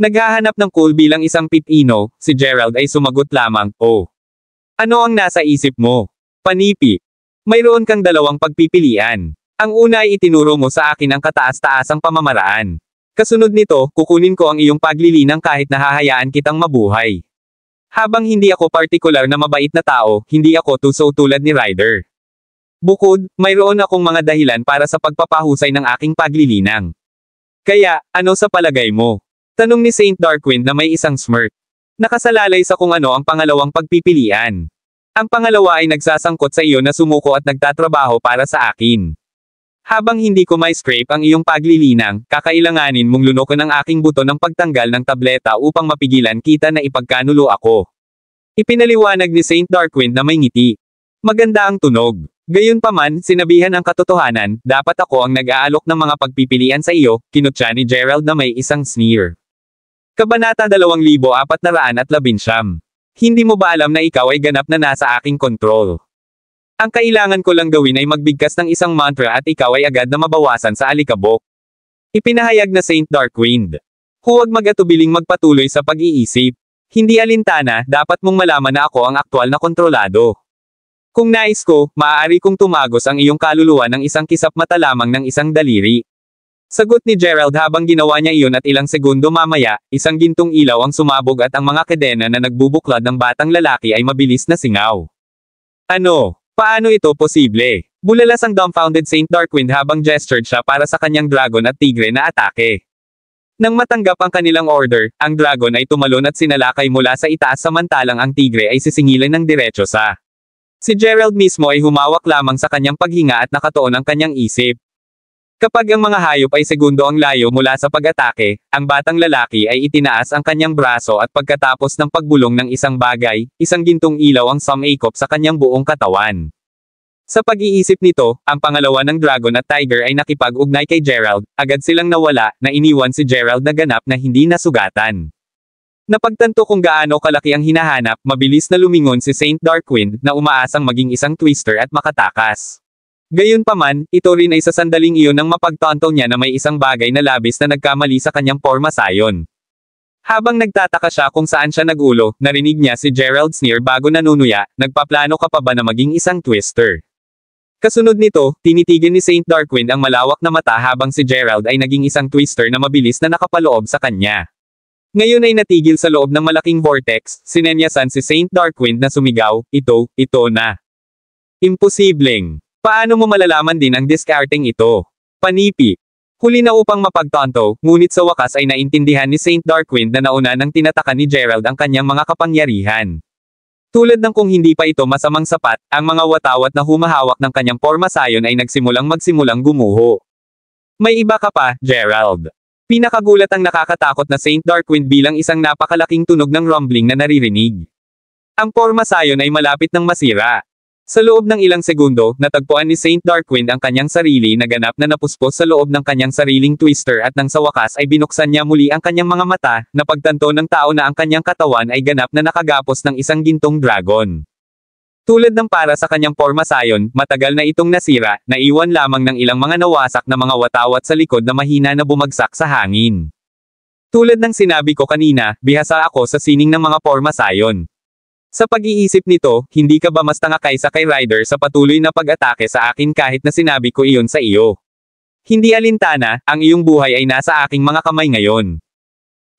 Naghahanap ng cool bilang isang pipino, si Gerald ay sumagot lamang, oh. Ano ang nasa isip mo? Panipi. Mayroon kang dalawang pagpipilian. Ang una ay itinuro mo sa akin ang kataas-taasang pamamaraan. Kasunod nito, kukunin ko ang iyong paglilinang kahit nahahayaan kitang mabuhay. Habang hindi ako partikular na mabait na tao, hindi ako tuso tulad ni Ryder. Bukod, mayroon akong mga dahilan para sa pagpapahusay ng aking paglilinang. Kaya, ano sa palagay mo? Tanong ni Saint Darkwind na may isang smirk. Nakasalalay sa kung ano ang pangalawang pagpipilian. Ang pangalawa ay nagsasangkot sa iyo na sumuko at nagtatrabaho para sa akin. Habang hindi ko may scrape ang iyong paglilinang, kakailanganin mong lunokin ang aking buto ng pagtanggal ng tableta upang mapigilan kita na ipagkanulo ako. Ipinaliwanag ni Saint Darkwind na may ngiti. Maganda ang tunog. Gayunpaman, sinabihan ang katotohanan, dapat ako ang nag-aalok ng mga pagpipilian sa iyo, kinutya ni Gerald na may isang sneer. Kabanata 2419. Hindi mo ba alam na ikaw ay ganap na nasa aking kontrol? Ang kailangan ko lang gawin ay magbigkas ng isang mantra at ikaw ay agad na mabawasan sa alikabok. Ipinahayag na Saint Darkwind. Huwag mag-atubiling magpatuloy sa pag-iisip. Hindi alintana, dapat mong malaman na ako ang aktwal na kontrolado. Kung nais ko, maaari kong tumagos ang iyong kaluluwa ng isang kisap mata lamang ng isang daliri. Sagot ni Gerald habang ginawa niya iyon at ilang segundo mamaya, isang gintong ilaw ang sumabog at ang mga kadena na nagbubuklad ng batang lalaki ay mabilis na singaw. Ano? Paano ito posible? Bulalas ang dumbfounded Saint Darkwind habang gestured siya para sa kanyang dragon at tigre na atake. Nang matanggap ang kanilang order, ang dragon ay tumalon at sinalakay mula sa itaas samantalang ang tigre ay sisingilin ng diretso sa. Si Gerald mismo ay humawak lamang sa kanyang paghinga at nakatuon ang kanyang isip. Kapag ang mga hayop ay segundo ang layo mula sa pag-atake, ang batang lalaki ay itinaas ang kanyang braso at pagkatapos ng pagbulong ng isang bagay, isang gintong ilaw ang sumakop sa kanyang buong katawan. Sa pag-iisip nito, ang pangalawa ng dragon at tiger ay nakipag-ugnay kay Gerald, agad silang nawala, na iniwan si Gerald na ganap na hindi nasugatan. Napagtanto kung gaano kalaki ang hinahanap, mabilis na lumingon si Saint Darkwind na umaasang maging isang twister at makatakas. Gayunpaman, ito rin ay sa sandaling iyon nang mapagtanto niya na may isang bagay na labis na nagkamali sa kanyang porma sayon. Habang nagtataka siya kung saan siya nagulo, narinig niya si Gerald sneer bago nanunuya, nagpaplano ka pa ba na maging isang twister? Kasunod nito, tinitigil ni Saint Darkwind ang malawak na mata habang si Gerald ay naging isang twister na mabilis na nakapaloob sa kanya. Ngayon ay natigil sa loob ng malaking vortex, sinenyasan si Saint Darkwind na sumigaw, ito na. Imposibleng. Paano mo malalaman din ang discarding ito? Panipi. Huli na upang mapagtanto, ngunit sa wakas ay naintindihan ni Saint Darkwind na nauna nang tinataka ni Gerald ang kanyang mga kapangyarihan. Tulad ng kung hindi pa ito masamang sapat, ang mga watawat na humahawak ng kanyang porma sayon ay magsimulang gumuho. May iba ka pa, Gerald. Pinakagulat ang nakakatakot na Saint Darkwind bilang isang napakalaking tunog ng rumbling na naririnig. Ang porma sayon ay malapit ng masira. Sa loob ng ilang segundo, natagpuan ni Saint Darkwind ang kanyang sarili na ganap na napuspos sa loob ng kanyang sariling twister at nang sa wakas ay binuksan niya muli ang kanyang mga mata, napagtanto ng tao na ang kanyang katawan ay ganap na nakagapos ng isang gintong dragon. Tulad ng para sa kanyang porma sayon, matagal na itong nasira, naiwan lamang ng ilang mga nawasak na mga watawat sa likod na mahina na bumagsak sa hangin. Tulad ng sinabi ko kanina, bihasa ako sa sining ng mga porma sayon. Sa pag-iisip nito, hindi ka ba mas tanga kaysa kay Ryder sa patuloy na pag-atake sa akin kahit na sinabi ko iyon sa iyo? Hindi alintana, ang iyong buhay ay nasa aking mga kamay ngayon.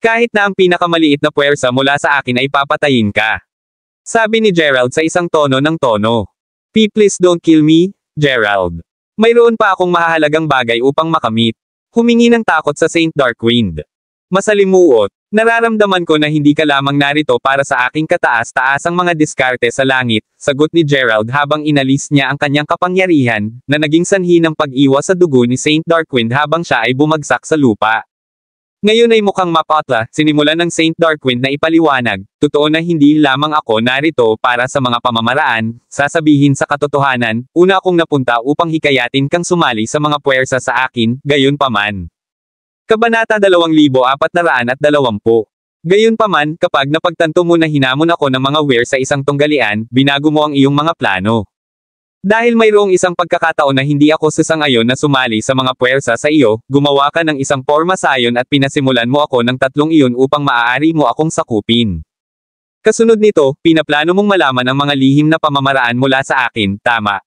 Kahit na ang pinakamaliit na puwersa mula sa akin ay papatayin ka. Sabi ni Gerald sa isang tono ng tono. Please don't kill me, Gerald. Mayroon pa akong mahahalagang bagay upang makamit. Humingi ng takot sa Saint Darkwind. Masalimuot. Nararamdaman ko na hindi ka lamang narito para sa aking kataas-taasang mga diskarte sa langit, sagot ni Gerald habang inalis niya ang kanyang kapangyarihan, na naging sanhi ng pag-iwas sa dugo ni Saint Darkwind habang siya ay bumagsak sa lupa. Ngayon ay mukhang mapatla, sinimulan ng Saint Darkwind na ipaliwanag, totoo na hindi lamang ako narito para sa mga pamamaraan, sasabihin sa katotohanan, una akong napunta upang hikayatin kang sumali sa mga puwersa sa akin, gayon paman. Kabanata 2420. Gayunpaman, kapag napagtanto mo na hinamon ako ng mga weir sa isang tunggalian, binago mo ang iyong mga plano. Dahil mayroong isang pagkakataon na hindi ako sasangayon na sumali sa mga puwersa sa iyo, gumawa ka ng isang porma sayon at pinasimulan mo ako ng tatlong iyon upang maaari mo akong sakupin. Kasunod nito, pinaplano mong malaman ang mga lihim na pamamaraan mula sa akin, tama.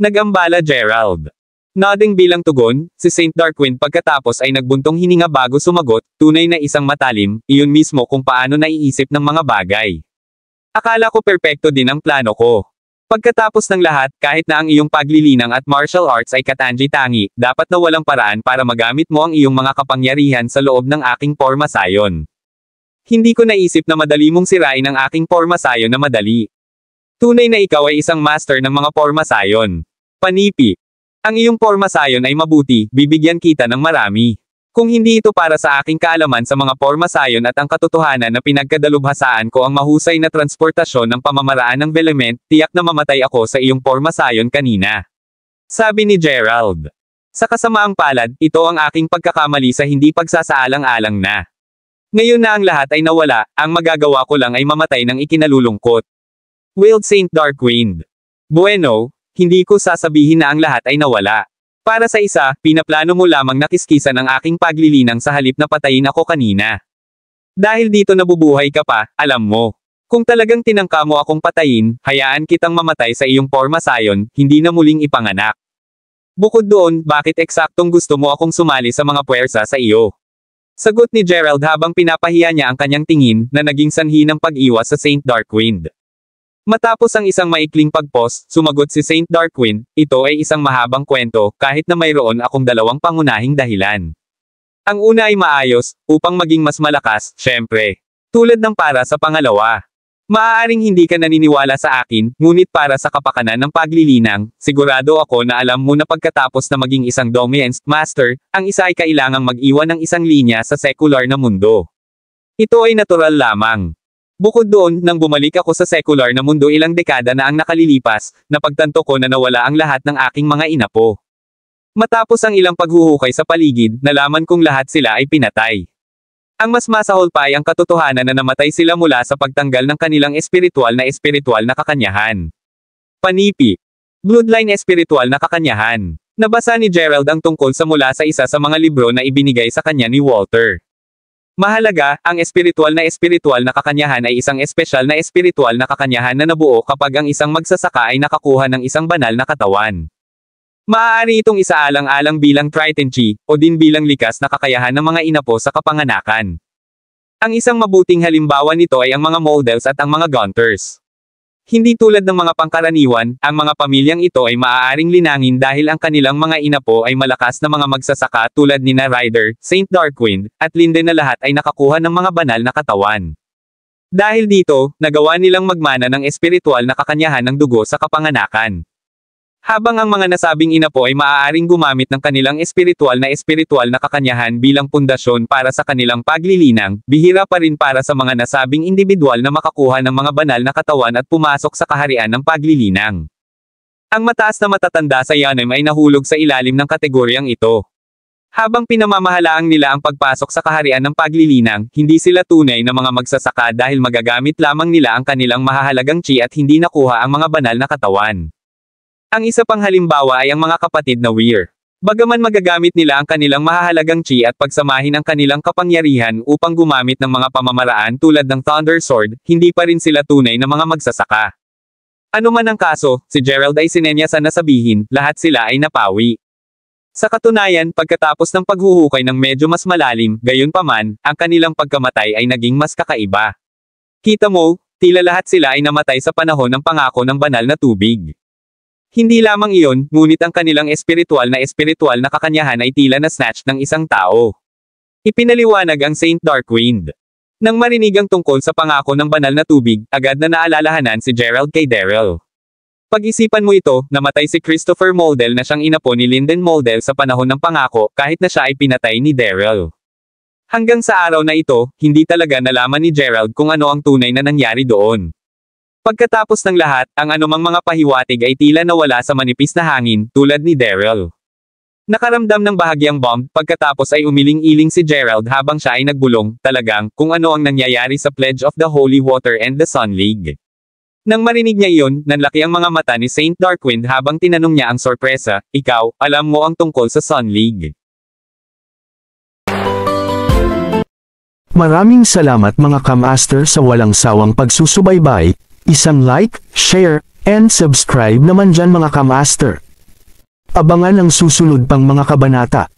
Nagambala Gerald. Nodding bilang tugon, si Saint Darkwind pagkatapos ay nagbuntong hininga bago sumagot, tunay na isang matalim, iyon mismo kung paano naiisip ng mga bagay. Akala ko perpekto din ang plano ko. Pagkatapos ng lahat, kahit na ang iyong paglilinang at martial arts ay katangi-tangi, dapat na walang paraan para magamit mo ang iyong mga kapangyarihan sa loob ng aking porma sayon. Hindi ko naisip na madali mong sirain ang aking porma sayon na madali. Tunay na ikaw ay isang master ng mga porma sayon. Panipi. Ang iyong porma sayon ay mabuti, bibigyan kita ng marami. Kung hindi ito para sa aking kaalaman sa mga porma sayon at ang katotohanan na pinagkadalubhasaan ko ang mahusay na transportasyon ng pamamaraan ng Velement, tiyak na mamatay ako sa iyong porma sayon kanina. Sabi ni Gerald. Sa kasamaang palad, ito ang aking pagkakamali sa hindi pagsasaalang-alang na. Ngayon na ang lahat ay nawala, ang magagawa ko lang ay mamatay ng ikinalulungkot. Wailed Saint Darkwind. Bueno, hindi ko sasabihin na ang lahat ay nawala. Para sa isa, pinaplano mo lamang na kiskisan ang aking paglilinang sa halip na patayin ako kanina. Dahil dito nabubuhay ka pa, alam mo. Kung talagang tinangka mo akong patayin, hayaan kitang mamatay sa iyong porma sayon, hindi na muling ipanganak. Bukod doon, bakit eksaktong gusto mo akong sumali sa mga puwersa sa iyo? Sagot ni Gerald habang pinapahiya niya ang kanyang tingin na naging sanhi ng pag-iwas sa Saint Darkwind. Matapos ang isang maikling pag-post, sumagot si Saint Darkwind, ito ay isang mahabang kwento kahit na mayroon akong dalawang pangunahing dahilan. Ang una ay maayos, upang maging mas malakas, syempre. Tulad ng para sa pangalawa. Maaaring hindi ka naniniwala sa akin, ngunit para sa kapakanan ng paglilinang, sigurado ako na alam mo na pagkatapos na maging isang Dominance Master, ang isa ay kailangang mag-iwan ng isang linya sa secular na mundo. Ito ay natural lamang. Bukod doon, nang bumalik ako sa secular na mundo ilang dekada na ang nakalilipas, napagtanto ko na nawala ang lahat ng aking mga inapo. Matapos ang ilang paghuhukay sa paligid, nalaman kong lahat sila ay pinatay. Ang mas masahol pa ay ang katotohanan na namatay sila mula sa pagtanggal ng kanilang espiritual na kakanyahan. Panipi. Bloodline espiritual na kakanyahan. Nabasa ni Gerald ang tungkol sa mula sa isa sa mga libro na ibinigay sa kanya ni Walter. Mahalaga, ang espiritual na kakanyahan ay isang espesyal na espiritual na kakanyahan na nabuo kapag ang isang magsasaka ay nakakuha ng isang banal na katawan. Maaari itong isaalang-alang bilang Triton Chi, o din bilang likas na kakayahan ng mga inapo sa kapanganakan. Ang isang mabuting halimbawa nito ay ang mga Moldels at ang mga Gunters. Hindi tulad ng mga pangkaraniwan, ang mga pamilyang ito ay maaaring linangin dahil ang kanilang mga inapo ay malakas na mga magsasaka tulad ni na Ryder, Saint Darkwind, at Linden na lahat ay nakakuha ng mga banal na katawan. Dahil dito, nagawa nilang magmana ng espiritual na kakanyahan ng dugo sa kapanganakan. Habang ang mga nasabing inapo ay maaaring gumamit ng kanilang espiritual na kakanyahan bilang pundasyon para sa kanilang paglilinang, bihira pa rin para sa mga nasabing individual na makakuha ng mga banal na katawan at pumasok sa kaharian ng paglilinang. Ang mataas na matatanda sa Yanem ay nahulog sa ilalim ng kategoryang ito. Habang pinamamahalaang nila ang pagpasok sa kaharian ng paglilinang, hindi sila tunay na mga magsasaka dahil magagamit lamang nila ang kanilang mahahalagang chi at hindi nakuha ang mga banal na katawan. Ang isa pang halimbawa ay ang mga kapatid na Weir. Bagaman magagamit nila ang kanilang mahahalagang chi at pagsamahin ang kanilang kapangyarihan upang gumamit ng mga pamamaraan tulad ng Thunder Sword, hindi pa rin sila tunay na mga magsasaka. Ano man ang kaso, si Gerald ay sinenyasan na sabihin, lahat sila ay napawi. Sa katunayan, pagkatapos ng paghuhukay ng medyo mas malalim, gayunpaman, ang kanilang pagkamatay ay naging mas kakaiba. Kita mo, tila lahat sila ay namatay sa panahon ng pangako ng banal na tubig. Hindi lamang iyon, ngunit ang kanilang espiritual na kakanyahan ay tila na snatch ng isang tao. Ipinaliwanag ang Saint Darkwind. Nang marinig ang tungkol sa pangako ng banal na tubig, agad na naalalahanan si Gerald kay Daryl. Pag-isipan mo ito, namatay si Christopher Moldel na siyang inapo ni Linden Moldel sa panahon ng pangako, kahit na siya ay pinatay ni Daryl. Hanggang sa araw na ito, hindi talaga nalaman ni Gerald kung ano ang tunay na nangyari doon. Pagkatapos ng lahat, ang anumang mga pahiwatig ay tila nawala sa manipis na hangin, tulad ni Daryl. Nakaramdam ng bahagyang bomb, pagkatapos ay umiling-iling si Gerald habang siya ay nagbulong, talagang, kung ano ang nangyayari sa Pledge of the Holy Water and the Sun League. Nang marinig niya iyon, nanlaki ang mga mata ni Saint Darkwind habang tinanong niya ang sorpresa, ikaw, alam mo ang tungkol sa Sun League. Maraming salamat mga kamaster sa walang sawang pagsusubaybay. Isang like, share, and subscribe naman dyan mga kamaster. Abangan ang susunod pang mga kabanata.